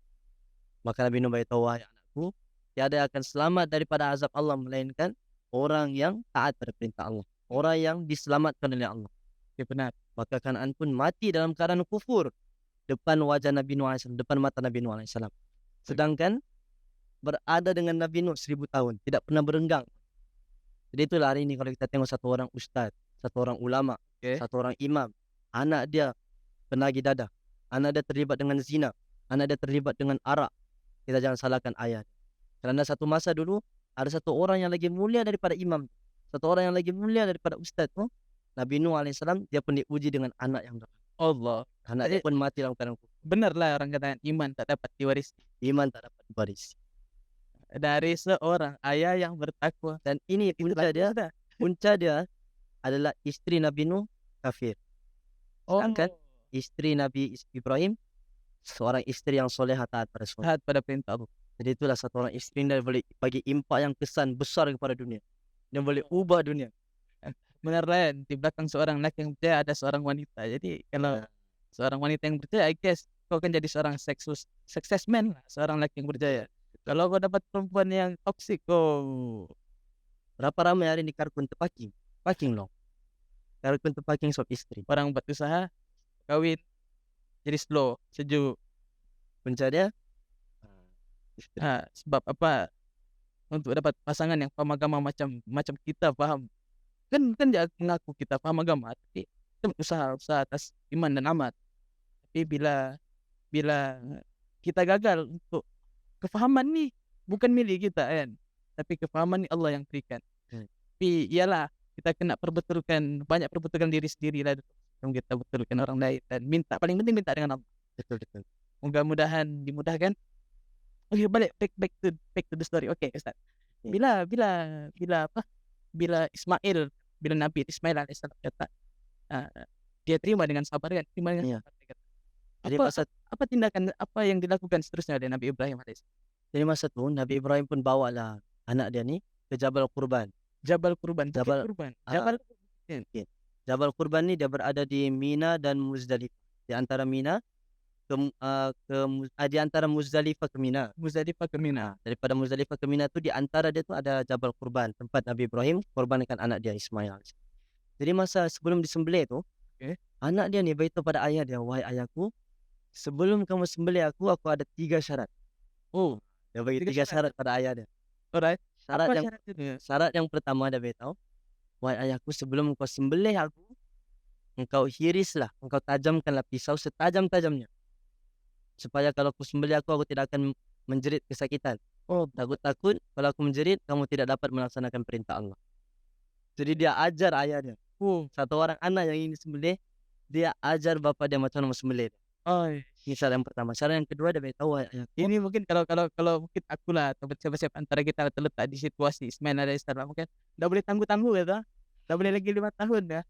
Maka Nabi Nuh beritahu, "Wahai anakku, tiada yang akan selamat daripada azab Allah melainkan orang yang taat pada perintah Allah. Orang yang diselamatkan oleh Allah." Ya, benar. Maka Kan'an pun mati dalam keadaan kufur depan wajah Nabi Nuh AS, depan mata Nabi Nuh AS. Sedangkan berada dengan Nabi Nuh 1000 tahun, tidak pernah berenggang. Jadi itulah hari ini kalau kita tengok satu orang ustaz, satu orang ulama, Oke. satu orang imam, anak dia penagih dadah, anak dia terlibat dengan zina, anak dia terlibat dengan arak, kita jangan salahkan ayah. Kerana satu masa dulu ada satu orang yang lagi mulia daripada imam, satu orang yang lagi mulia daripada ustaz tu, Nabi Nuh alaihissalam, dia pun diuji dengan anak yang durhaka. Allah. Anak dia Jadi pun mati dalam keadaan kufur. benarlah orang katakan iman tak dapat diwarisi Iman tak dapat diwarisi. dari seorang ayah yang bertakwa. Dan ini punca dia, Sudah. punca dia adalah istri Nabi Nuh kafir. Sedangkan istri Nabi Ibrahim seorang istri yang soleha taat pada suami. Taat pada perintah Allah. Jadi itulah satu orang istri yang boleh bagi impak yang kesan besar kepada dunia. Yang boleh ubah dunia. Benar lah, di belakang seorang laki yang percaya ada seorang wanita. Jadi kalau Nah, seorang wanita yang percaya, I guess kau akan jadi seorang success man lah, seorang laki yang percaya. Kalau kau dapat perempuan yang toksik, kau berapa ramai hari ini karkun terpaking. Paking loh. Karkun terpaking sob istri. orang buat usaha, kawin, jadi slow, sejuk. Punca dia istri. Sebab apa? Untuk dapat pasangan yang paham agama macam kita paham. Kan dia mengaku kita paham agama, tapi kita usaha atas iman dan amat. Tapi bila kita gagal untuk kefahaman ni bukan milik kita kan, tapi kefahaman ni Allah yang berikan. Tapi iyalah kita kena banyak perbetulkan diri sendiri lah sebelum kita betulkan orang lain, dan paling penting minta dengan Allah. Betul. Mudah-mudahan dimudahkan. Okey, balik back to the story. Okey, Ustaz. Ya. Bila Nabi Ismail alaihissalam kata, dia terima dengan sabar kan, terima dengan Iya. sabar. Dia kata, Jadi Apa masa apa tindakan apa yang dilakukan seterusnya oleh Nabi Ibrahim alaihissalam? jadi masa tu Nabi Ibrahim pun bawalah anak dia ni ke Jabal Qurban. Jabal Qurban, Bukit Jabal Qurban. ah, Jabal Jabal Qurban ni dia berada di Mina dan Muzdalifah. Di antara Mina di antara Muzdalifah ke Mina. Muzdalifah ke Mina. Daripada Muzdalifah ke Mina tu di antara dia tu ada Jabal Qurban, tempat Nabi Ibrahim korbankan anak dia Ismail. Jadi masa sebelum disembelih tu, Okey. anak dia ni beritahu pada ayah dia, "Wahai ayahku, sebelum kamu sembelih aku ada 3 syarat." Oh, Dia bagi 3 3 syarat pada ayah dia. alright. Syarat Apa yang syarat itu? syarat yang pertama dia beritahu, "Wahai ayahku, sebelum kau sembelih aku, engkau hirislah, engkau tajamkanlah pisau setajam-tajamnya. Supaya kalau aku sembelih aku tidak akan menjerit kesakitan. Oh, Takut kalau aku menjerit, kamu tidak dapat melaksanakan perintah Allah." Jadi dia ajar ayah dia. Satu orang anak yang ingin sembelih, dia ajar bapa dia macam mana sembelih. Oi. Ini syarat yang pertama. Syarat yang kedua dia beritahu, "Wahai ayahku." Ini mungkin kalau mungkin akulah atau siapa-siapa antara kita terletak di situasi Ismail alaihissalam, mungkin dah boleh tangguh-tangguh kata. Dah boleh lagi 5 tahun dah.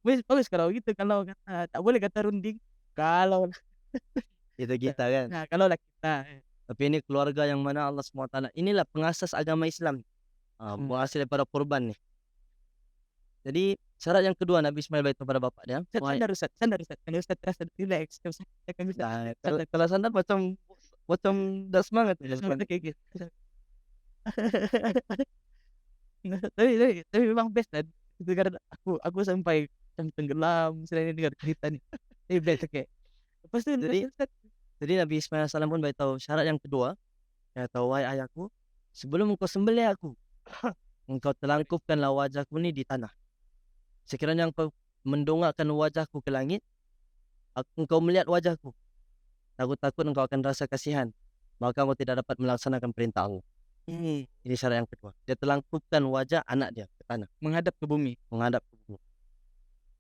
Bagus kalau gitu, kalau kata tak boleh kata runding. Kalau Itu kita kan. kalaulah kita Tapi ini keluarga yang mana Allah SWT. Inilah pengasas agama Islam. Berhasil daripada korban ni. Jadi syarat yang kedua Nabi Ismail beritahu pada bapa dia, sandar Ustaz. Kalau Ustaz terasa relax, kalau sandar macam dah semangat. Okey. Tapi memang best lah. Itu karena aku sampai macam tenggelam selain dengar cerita ni. Tapi best, okey. Lepas tu Ustaz. Jadi Nabi Ismail AS pun beritahu syarat yang kedua. Dia kata, "Wahai ayahku, sebelum engkau sembelih aku, engkau telangkupkanlah wajahku ni di tanah. Sekiranya engkau mendongakkan wajahku ke langit, engkau melihat wajahku, takut engkau akan rasa kasihan, maka engkau tidak dapat melaksanakan perintah Allah." Ini syarat yang kedua. Dia telangkupkan wajah anak dia ke tanah, Menghadap ke bumi. menghadap ke bumi.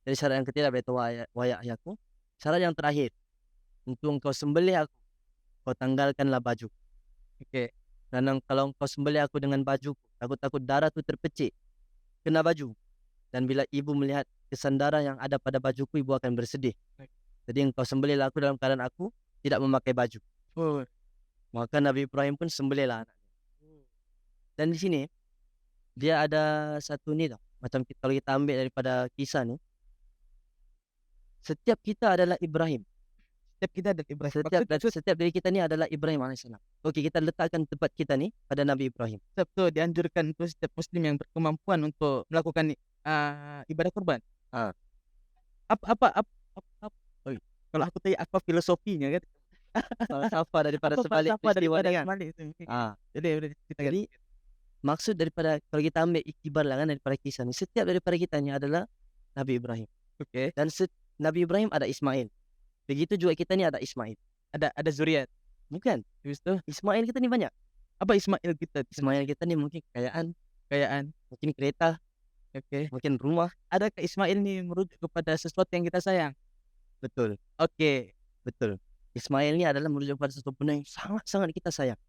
Jadi syarat yang ketiga beritahu, "Wahai ayahku, syarat yang terakhir, untuk engkau sembelih aku, kau tanggalkanlah baju. Okey. Dan kalau engkau sembelih aku dengan baju, takut darah tu terpecik, kena baju. Dan bila ibu melihat kesan darah yang ada pada bajuku, ibu akan bersedih. Jadi engkau sembelihlah aku dalam keadaan aku tidak memakai baju." Maka Nabi Ibrahim pun sembelihlah anak dia. Dan di sini dia ada satu ni tau. Macam kalau kita ambil daripada kisah ni, setiap kita adalah Ibrahim. Setiap dari kita ni adalah Ibrahim alaihissalam. Okey, kita letakkan tempat kita ni pada Nabi Ibrahim. Sebab tu dianjurkan untuk setiap muslim yang berkemampuan untuk melakukan ibadah kurban. Apa kalau aku tanya apa filosofinya kan? falsafah daripada Apa sebalik falsafah peristiwa daripada ini kan. sebalik itu? Ah, Udah ceritakan jadi sedikit. maksud daripada kalau kita ambil iktibar lah kan daripada kisah ni, setiap daripada kita ni adalah Nabi Ibrahim Oke, dan Nabi Ibrahim ada Ismail. Begitu juga kita ni ada Ismail. ada zuriat. Bukan, Habis itu Ismail kita ni banyak. apa Ismail kita di sana? Ismail kita ni mungkin kekayaan, Kekayaan. mungkin kereta, Oke. mungkin rumah. Adakah Ismail ini merujuk kepada sesuatu yang kita sayang? Betul, Oke. betul. Ismail ni adalah merujuk pada sesuatu benda yang sangat-sangat kita sayang.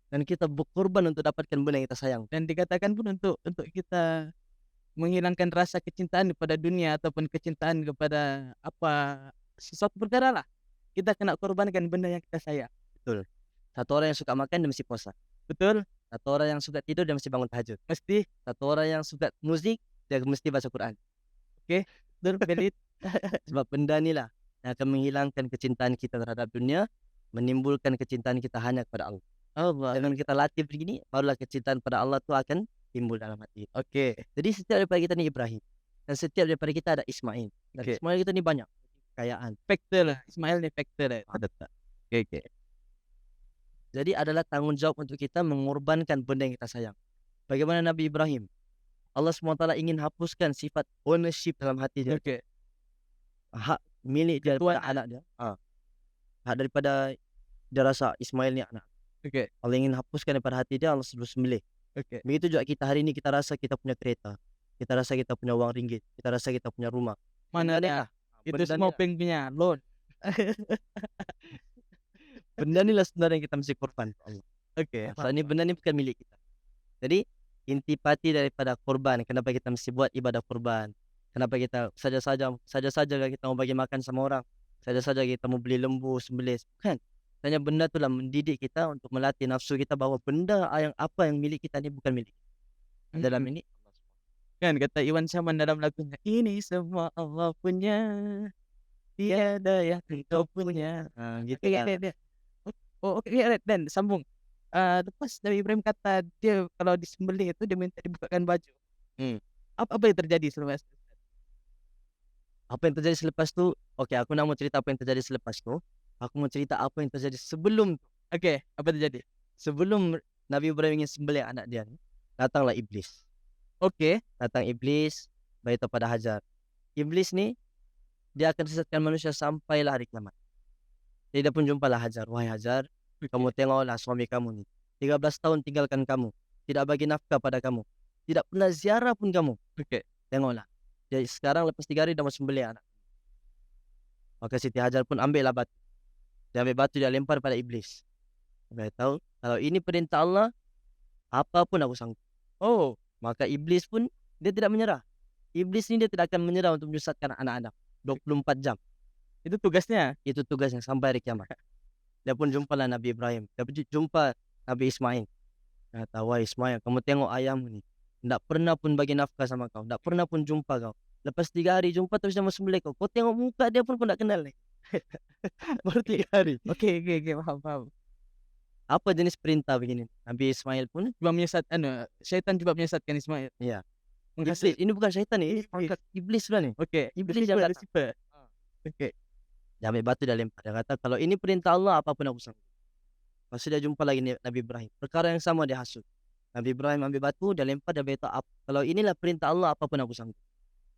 Dan kita berkorban untuk dapatkan benda yang kita sayang. Dan dikatakan pun untuk kita menghilangkan rasa kecintaan kepada dunia ataupun kecintaan kepada apa sesuatu perkara lah. Kita kena korbankan benda yang kita sayang. Betul. Satu orang yang suka makan dia mesti puasa. Betul? Satu orang yang suka tidur dia mesti bangun tahajud. Mesti. Satu orang yang suka musik dia mesti baca Quran. Betul, Belit. Sebab benda ni lah yang akan menghilangkan kecintaan kita terhadap dunia, menimbulkan kecintaan kita hanya kepada Allah. Allah. Dengan kita latih begini, barulah kecintaan pada Allah tu akan timbul dalam hati. Oke. Jadi setiap daripada kita ni Ibrahim dan setiap daripada kita ada Ismail. Dan Oke. Ismail kita ni banyak kekayaan. Fakta lah. Ismail ni fakta lah. Ada tak? Oke. Jadi adalah tanggungjawab untuk kita mengorbankan benda yang kita sayang. Bagaimana Nabi Ibrahim? Allah SWT ingin hapuskan sifat ownership dalam hati dia. Oke. Hak milik dia Tuan. daripada anak dia. Hak daripada dia rasa Ismail ni anak. Oke. Allah ingin hapuskan daripada hati dia, Allah suruh sembelih. Oke. Begitu juga kita hari ini kita rasa kita punya kereta. Kita rasa kita punya wang ringgit. Kita rasa kita punya rumah. Mana Benda ni dia? lah. Itu Benda ni semua lah. peng punya loan. Benda ni lah sebenarnya yang kita mesti korban untuk Allah. Oke. Soalnya ni benda ni bukan milik kita. Jadi intipati daripada korban. Kenapa kita mesti buat ibadah korban? Kenapa kita saja-saja kita mau bagi makan sama orang. Saja-saja kita mau beli lembu, sembelih. Bukan. Hanya benda tu lah mendidik kita untuk melatih nafsu kita bahawa benda yang apa yang milik kita ni bukan milik kita. Dalam ini Kan kata Iwan Syaman dalam lagunya, ini semua Allah punya, tiada yang engkau punya. gitu Oke, lah. oke. Oh, oke, right. Dan sambung. Lepas Nabi Ibrahim kata dia kalau disembelih itu dia minta dibukakan baju. Apa yang terjadi selepas itu? Apa yang terjadi selepas tu? Okey, aku nak mau cerita apa yang terjadi selepas tu. Aku mau cerita apa yang terjadi sebelum tu. Oke, apa terjadi? Sebelum Nabi Ibrahim ingin sembelih anak dia ni, datanglah iblis. Oke. Datang iblis, beritahu pada Hajar. Iblis ni dia akan sesatkan manusia sampailah hari kiamat. Jadi dia pun jumpalah Hajar. Wahai Hajar, kamu tengoklah suami kamu ni. 13 tahun tinggalkan kamu. Tidak bagi nafkah pada kamu. Tidak pernah ziarah pun kamu. Oke. Tengoklah. Jadi sekarang lepas 3 hari dia mau sembelih anak. Maka Siti Hajar pun ambillah batu. Dia ambil batu dia lempar pada iblis. Dia tahu kalau ini perintah Allah, apapun aku sanggup. Oh, Maka iblis pun dia tidak menyerah. Iblis ni dia tidak akan menyerah untuk menyesatkan anak-anak. 24 jam. itu tugasnya. Itu tugasnya sampai hari kiamat. Dia pun jumpalah Nabi Ibrahim. Dia pun jumpa Nabi Ismail. Dia kata, wah Ismail, kamu tengok ayahmu ni. Tak pernah pun bagi nafkah sama kau. Tak pernah pun jumpa kau. Lepas 3 hari jumpa terus dia mau sembelih kau. Kau tengok muka dia pun kau tak kenal ni. Baru 3 hari. Oke, paham. Apa jenis perintah begini? Nabi Ismail pun Coba syaitan coba menyesatkan Ismail. Iya. Menghasil. Iblis. Ini bukan syaitan ni. Pangkat iblis lah ni. Oke, Iblis yang datang. Lucifer. Oke. Dia ambil batu dia lempar. Dia kata kalau ini perintah Allah apapun aku sanggup. Lepas tu dia jumpa lagi Nabi Ibrahim. Perkara yang sama dia hasut. Nabi Ibrahim ambil batu dia lempar dia berkata kalau inilah perintah Allah apapun aku sanggup.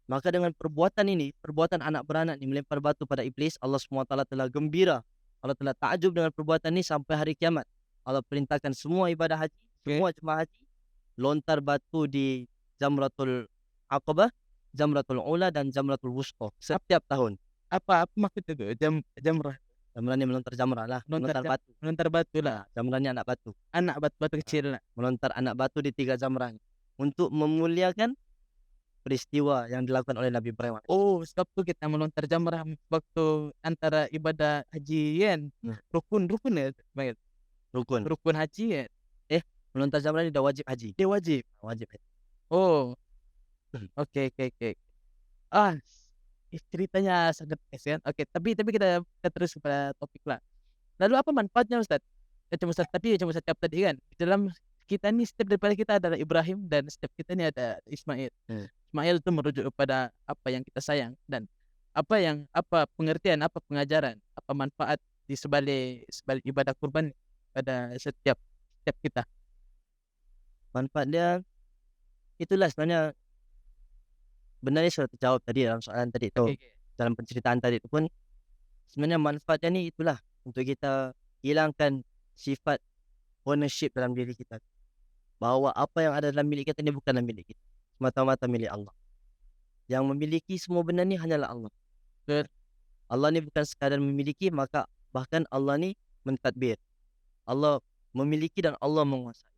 Maka dengan perbuatan ini, perbuatan anak beranak ni melempar batu pada iblis, Allah SWT telah gembira. Allah telah takjub dengan perbuatan ini sampai hari kiamat. Allah perintahkan semua ibadah haji, semua jemaah haji lontar batu di Jamratul Aqabah, Jamratul Ula dan Jamratul Wusta setiap tahun. Apa maksud itu? Jamrah. Jamrah ni melontar jamrah lah, melontar batu. Melontar batu lah. Jamrah ni anak batu. Anak batu kecil lah. Melontar anak batu di 3 jamrah ni untuk memuliakan peristiwa yang dilakukan oleh Nabi Ibrahim. Oh, sebab tu kita melontar jamrah waktu antara ibadah haji kan. Rukun ya, Ismail. Rukun. Rukun haji ya. Melontar jamrah ni dah wajib haji. Dia wajib. Wajib haji. Oh. Oke. Ceritanya sangat kasihan. Oke, tapi kita terus kepada topik lah. Lalu apa manfaatnya Ustaz? Cuma Ustaz jawab tadi kan. Di dalam kita ni setiap daripada kita adalah Ibrahim dan setiap kita ni ada Ismail. Ismail itu merujuk kepada apa yang kita sayang dan apa pengertian, apa pengajaran, apa manfaat di sebalik ibadah kurban pada setiap kita? Manfaat dia itulah sebenarnya benar sudah terjawab tadi dalam soalan tadi itu, Oke, oke. dalam penceritaan tadi itu pun sebenarnya manfaatnya ni itulah untuk kita hilangkan sifat ownership dalam diri kita. Bahawa apa yang ada dalam milik kita ni bukanlah milik kita, semata-mata milik Allah. Yang memiliki semua benda ni hanyalah Allah. Betul. Allah ni bukan sekadar memiliki, maka bahkan Allah ni mentadbir. Allah memiliki dan Allah menguasai.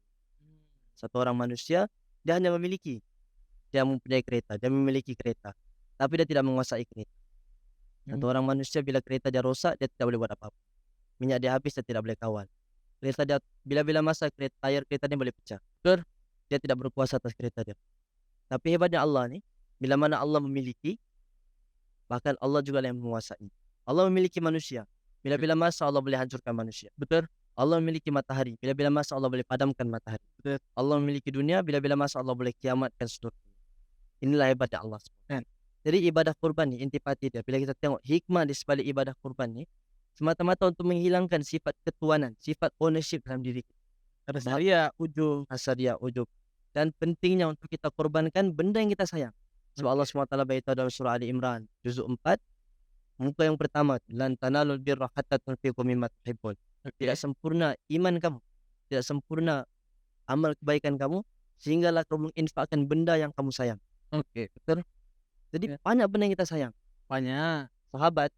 Satu orang manusia, dia hanya memiliki. Dia mempunyai kereta, dia memiliki kereta. Tapi dia tidak menguasai kereta. Satu orang manusia bila kereta dia rosak, dia tidak boleh buat apa-apa. Minyak dia habis, dia tidak boleh kawal. Kereta dia, bila-bila masa tayar kereta dia boleh pecah. Betul. Dia tidak berkuasa atas kereta dia. Tapi hebatnya Allah ni, bila mana Allah memiliki, bahkan Allah juga yang menguasai. Allah memiliki manusia. Bila-bila masa Allah boleh hancurkan manusia. Betul. Allah memiliki matahari. Bila-bila masa Allah boleh padamkan matahari. Betul. Allah memiliki dunia. Bila-bila masa Allah boleh kiamatkan seluruh dunia. Inilah hebatnya Allah. Kan. Jadi ibadah kurban ni, intipati dia. Bila kita tengok hikmah di sebalik ibadah kurban ni, semata-mata untuk menghilangkan sifat ketuanan, sifat ownership dalam diri kita. Rasa ria, ujub. Rasa dia, ujub. Dan pentingnya untuk kita korbankan benda yang kita sayang. Sebab Allah SWT beritahu dalam surah Ali Imran, juzuk 4, muka yang pertama, lan tanalul birra hatta tunfiqu mimma tuhibbun. Tidak sempurna iman kamu, tidak sempurna amal kebaikan kamu, sehinggalah kamu menginfakkan benda yang kamu sayang. Oke, betul. Jadi Ya. banyak benda yang kita sayang. Banyak. Sahabat,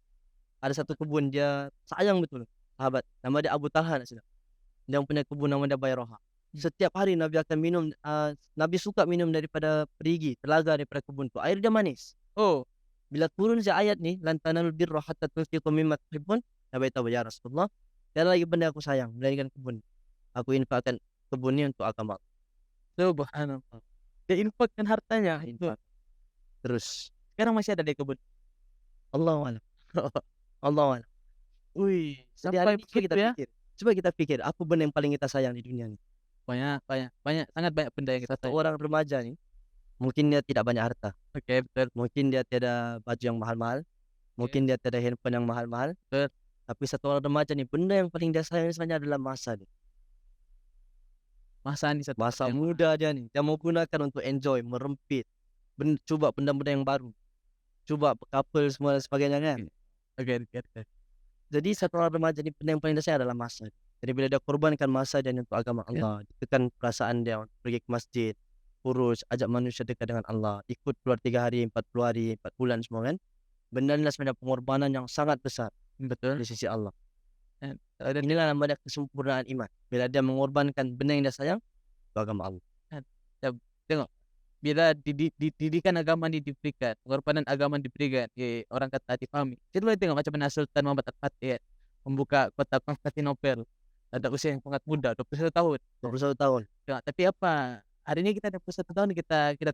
ada satu kebun dia sayang betul. Sahabat, nama dia Abu Talha. Dia punya kebun nama dia Bayroha. Setiap hari Nabi akan minum, Nabi suka minum daripada perigi, telaga daripada kebun tu. Air dia manis. Oh, Bila turun si ayat ni, lan tanalul birra hatta tunfiqu mimma tuhibbun, Nabi tahu ya Rasulullah, tiada lagi benda aku sayang melainkan kebun. Aku infakkan kebun ni untuk agama. subhanallah. Dia infakkan hartanya. Infak. Terus Sekarang masih ada di kebun. Allahu a'lam. Allahu a'lam. Wih, Jadi hari sampai ni cuba kita begitu ya. fikir. Coba kita fikir apa benda yang paling kita sayang di dunia ni. Banyak, sangat banyak benda yang kita Satu sayang. orang remaja ni, mungkin dia tidak banyak harta. Oke, betul. Mungkin dia tiada baju yang mahal-mahal. Mungkin dia tiada handphone yang mahal-mahal. Betul. Tapi satu orang remaja ni, benda yang paling dia sayang sebenarnya adalah masa dia. Masa ni satu Masa yang muda dia ni. Dia mau gunakan untuk enjoy, merempit. Cuba benda-benda yang baru. Cuba couple semua dan sebagainya kan. Oke. Jadi satu orang remaja ni, benda yang paling dia sayang adalah masa. Jadi bila dia korbankan masa dia untuk agama Allah, tekan perasaan dia untuk pergi ke masjid, kurus, ajak manusia dekat dengan Allah, ikut keluar 3 hari, 40 hari, 4 bulan semua kan. Benda ni sebenarnya pengorbanan yang sangat besar betul. di sisi Allah. Dan Inilah namanya kesempurnaan iman. Bila dia mengorbankan benda yang dia sayang untuk agama Allah. tengok, bila didikan agama ni diberikan, pengorbanan agama diberikan, orang kata difahami. Kita boleh tengok macam mana Sultan Muhammad Al-Fatih membuka kota Konstantinopel pada usia yang sangat muda, 21 tahun. 21 tahun. Tengok, tapi apa? Hari ni kita ada 21 tahun, kita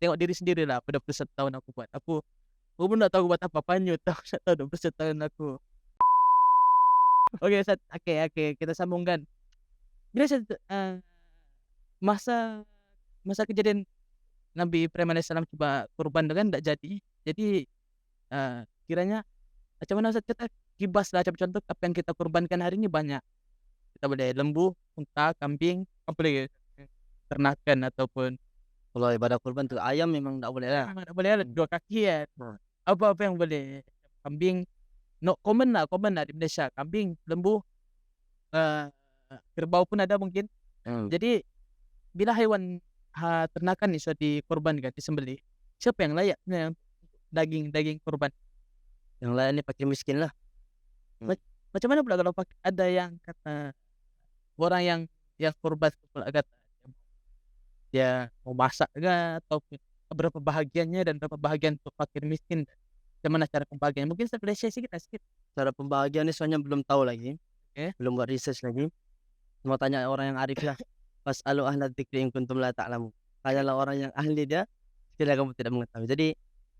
tengok diri sendiri lah. Pada 21 tahun aku buat. Aku pun tak tahu buat apa, panyut tahu 21 tahun aku. Okey, Ustaz. Okey, kita sambungkan. Bila masa kejadian Nabi Ibrahim AS cuba kurban kan tak jadi. Jadi kiranya macam mana Ustaz, kita kibaslah macam contoh apa yang kita kurbankan hari ini banyak. Kita boleh lembu, unta, kambing, apa lagi? Ternakan ataupun Kalau ibadah kurban tu ayam memang tak boleh lah. memang tak boleh lah, 2 kaki kan. Apa-apa yang boleh. Kambing, common lah di Malaysia. Kambing, lembu, kerbau pun ada mungkin. Jadi bila hewan ternakan ni sudah dikorbankan, disembelih, siapa yang layak sebenarnya daging kurban? Yang lain ni fakir miskin lah. Macam mana pula kalau ada yang kata orang yang kurban pula kata dia mau masak ke, ataupun berapa bahagiannya dan berapa bahagian untuk fakir miskin? Macam mana cara pembagiannya? Mungkin saya boleh share sikit. Cara pembahagian ni sebenarnya belum tahu lagi. Okey. Belum buat research lagi. Cuma tanya orang yang arif lah. Fas'alu ahla dzikri in kuntum la ta'lamun. Tanyalah orang yang ahli dia, sekiranya kamu tidak mengetahui. Jadi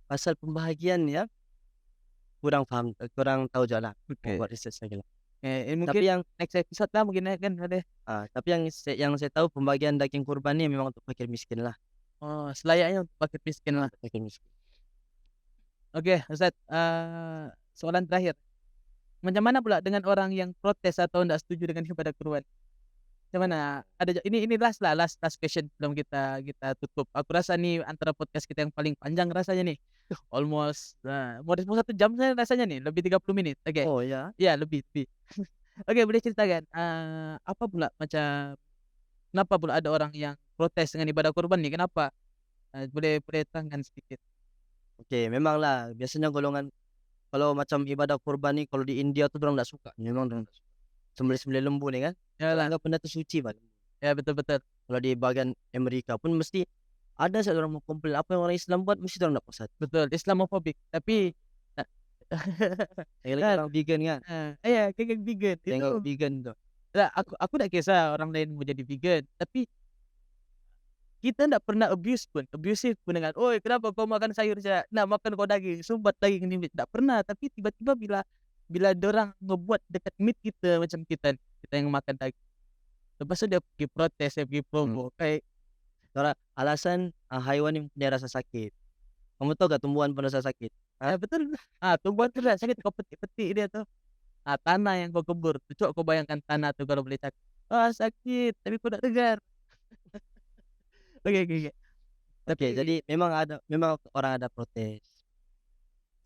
pasal pembahagian ya kurang faham, kurang tahu je lah. Okey. Buat research lagi lah. Mungkin Tapi yang next episode lah mungkin kan ada. tapi yang saya tahu pembagian daging kurban ni memang untuk fakir miskin lah. Oh, selayaknya untuk fakir miskin lah. Fakir miskin. Okey, Ustaz, soalan terakhir. Macam mana pula dengan orang yang protes atau ndak setuju dengan ibadah kurban? Macam mana? Ini last question sebelum kita tutup. Aku rasa nih antara podcast kita yang paling panjang rasanya nih. Almost, mau 1 jam saya rasanya nih, lebih 30 menit. Oke. Oh ya? Iya, lebih. Oke, boleh ceritakan, apa pula kenapa pula ada orang yang protes dengan ibadah kurban nih, kenapa? Boleh boleh terangkan sedikit? Oke, memanglah biasanya golongan kalau macam ibadah kurban nih kalau di India tuh dorang nggak suka, memang dorang nggak suka. Sembelih-sembelih lembu nih kan, dorang Yalah, anggap benda itu suci Bang. ya betul betul. Kalau di bagian Amerika pun mesti ada saja orang mau komplain, apa yang orang Islam buat mesti dorang nggak puas hati. Betul, Islamophobic. Tapi, e Lagi-lagi kan, orang vegan kan, iya kayak vegan itu, tengok vegan tuh. aku ndak kisah orang lain mau jadi vegan, tapi kita ndak pernah abusive pun dengan, "Oi, kenapa kau makan sayur saja? Nak makan kau daging, sumbat daging ini." Ndak pernah, tapi tiba-tiba bila dorang ngebuat dekat meat kita macam kita yang makan daging, lepas tu dia pergi protes, dia pergi Hmm. promo, kayak Cara alasan, haiwan yang punya rasa sakit. Kamu tahu gak tumbuhan punya rasa sakit? Hah? betul, tumbuhan tu dah sakit kau petik-petik dia tu, tanah yang kau kebur, coba kau bayangkan tanah tu kalau boleh cakap, sakit, tapi kau tak dengar." Oke. Oke, Tapi jadi memang orang ada protes.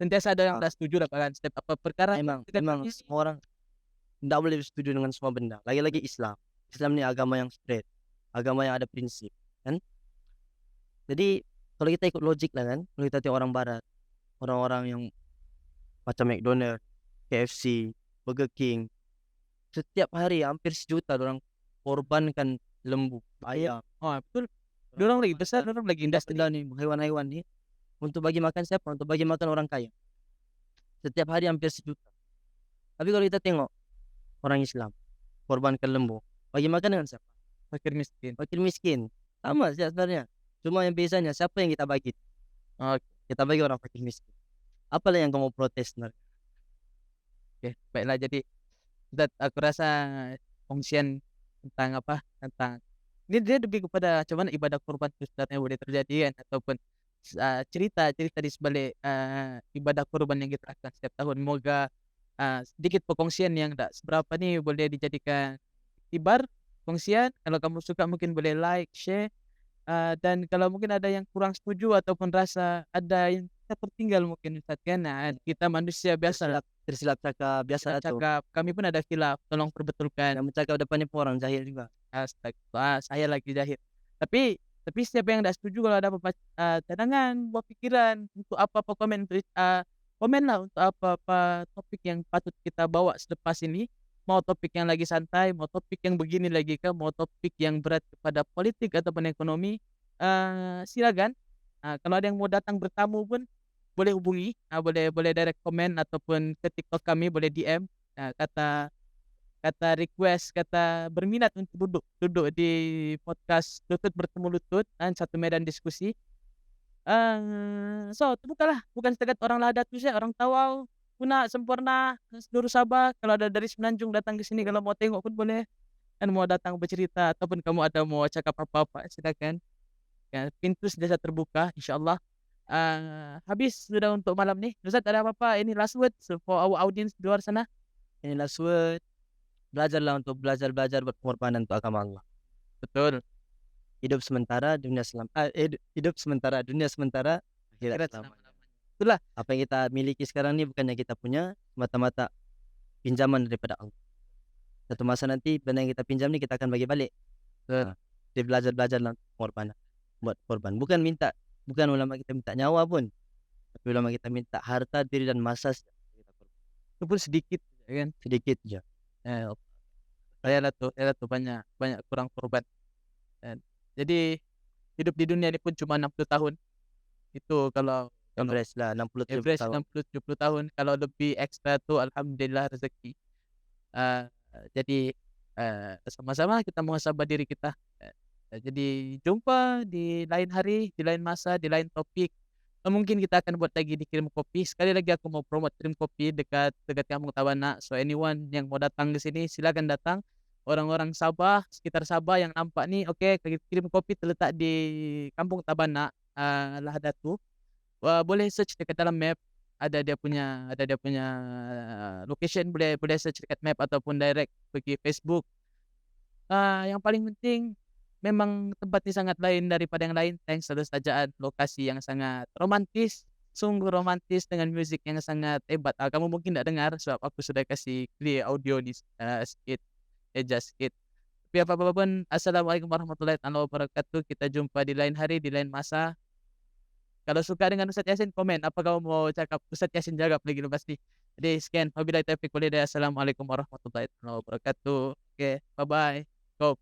sentiasa ada yang Ah, tak setuju lah kan, setiap apa perkara yang memang ini semua orang nggak boleh setuju dengan semua benda, lagi-lagi Islam. Islam ini agama yang straight, agama yang ada prinsip, kan. Jadi kalau kita ikut logik lah kan, kalau kita tengok orang barat, orang-orang yang macam McDonald, KFC, Burger King, setiap hari hampir 1 juta orang korbankan lembu, ayam, betul, dorang dorang lagi besar, korbankan dorang lagi apa industri. benda nih, hewan-hewan nih, untuk bagi makan siapa? Untuk bagi makan orang kaya. Setiap hari hampir 1 juta. Tapi kalau kita tengok orang Islam, korbankan lembu, bagi makan dengan siapa? Fakir miskin. Fakir miskin. Sama saja sebenarnya. Cuma yang bezanya siapa yang kita bagi? Oke, Kita bagi orang fakir miskin. Apalah yang kamu protes sebenarnya? baiklah jadi aku rasa pengungsian tentang apa, tentang ini dia lebih kepada macam mana ibadah kurban itu sebenarnya boleh terjadi kan, ataupun cerita-cerita di sebalik, ibadah kurban yang kita lakukan setiap tahun. Moga, sedikit perkongsian yang tak seberapa nih boleh dijadikan iktibar, kongsian. Kalau kamu suka mungkin boleh like, share. Dan kalau mungkin ada yang kurang setuju ataupun rasa ada yang kita tertinggal mungkin Ustaz kan, kita manusia biasa Tersilap tersilap cakap, biasa tuh. cakap, kami pun ada khilaf, tolong perbetulkan. Yang bercakap depannya pun orang jahil juga. Astagfirullah, saya lagi jahil. Tapi siapa yang tidak setuju kalau ada apa-apa, cadangan, buah pikiran untuk apa-apa komenlah untuk apa-apa topik yang patut kita bawa selepas ini. Mau topik yang lagi santai, mau topik yang begini lagi kah, mau topik yang berat kepada politik ataupun ekonomi, silakan. Kalau ada yang mau datang bertamu pun boleh hubungi, boleh boleh direct comment ataupun ke TikTok kami, boleh DM, kata kata request, kata berminat untuk duduk duduk di podcast Lutut Bertemu Lutut dan satu medan diskusi. So terbukalah, bukan sekedar orang Lada tu saja, orang Tawau, Puna, Sempurna, seluruh Sabah, kalau ada dari Semenanjung datang ke sini, kalau mau tengok pun boleh, dan mau datang bercerita ataupun kamu ada mau cakap apa-apa silakan. Ya, pintu sentiasa terbuka insyaallah. Habis sudah untuk malam ni. Ustaz ada apa-apa ini last word for our audience di luar sana? Ini last word, belajarlah untuk belajar buat pengorbanan untuk agama Allah. Betul. Hidup sementara, hidup sementara, dunia sementara, akhirat Akhirat selamanya. selama-lamanya. Itulah. Apa yang kita miliki sekarang ini bukannya kita punya, mata-mata pinjaman daripada Allah. Satu masa nanti benda yang kita pinjam ini kita akan bagi balik. Betul. Jadi belajarlah pengorbanan, buat korban. Bukan ulama kita minta nyawa pun, tapi ulama kita minta harta, diri dan masa saja kita korban. Itu pun sedikit ya kan. Sedikit aja. Eh, saya lah tuh banyak banyak kurang korban. Dan jadi hidup di dunia ini pun cuma 60 tahun. Itu kalau Average lah 60 70 average tahun. 60, 70 tahun, kalau lebih ekstra tuh alhamdulillah rezeki. Eee, jadi, sama-sama kita muhasabah diri kita. Jadi jumpa di lain hari, di lain masa, di lain topik. Mungkin kita akan buat lagi di Kirim Kopi. Sekali lagi aku mau promote Kirim Kopi dekat dekat Kampung Tabanak. So anyone yang mau datang ke sini silakan datang. Orang-orang Sabah, sekitar Sabah yang nampak nih, oke, Kirim Kopi terletak di Kampung Tabanak, Lahadatu. Boleh search dekat dalam map. ada dia punya location, boleh boleh search dekat map ataupun direct pergi Facebook. Yang paling penting memang tempat ini sangat lain daripada yang lain, thanks atas tajaan lokasi yang sangat romantis, sungguh romantis dengan musik yang sangat hebat. Kamu mungkin nggak dengar sebab aku sudah kasih play audio di sikit, adjust sikit. Tapi apa-apa pun, assalamualaikum warahmatullahi taala wabarakatuh. Kita jumpa di lain hari, di lain masa. Kalau suka dengan Ustadz Yasin, komen. Apa kamu mau cakap Ustadz Yasin jawab lagi lepas ni. Jadi sekian, wabillahi taufiq wal hidayah. Assalamualaikum warahmatullahi taala wabarakatuh. Oke, bye-bye. Go.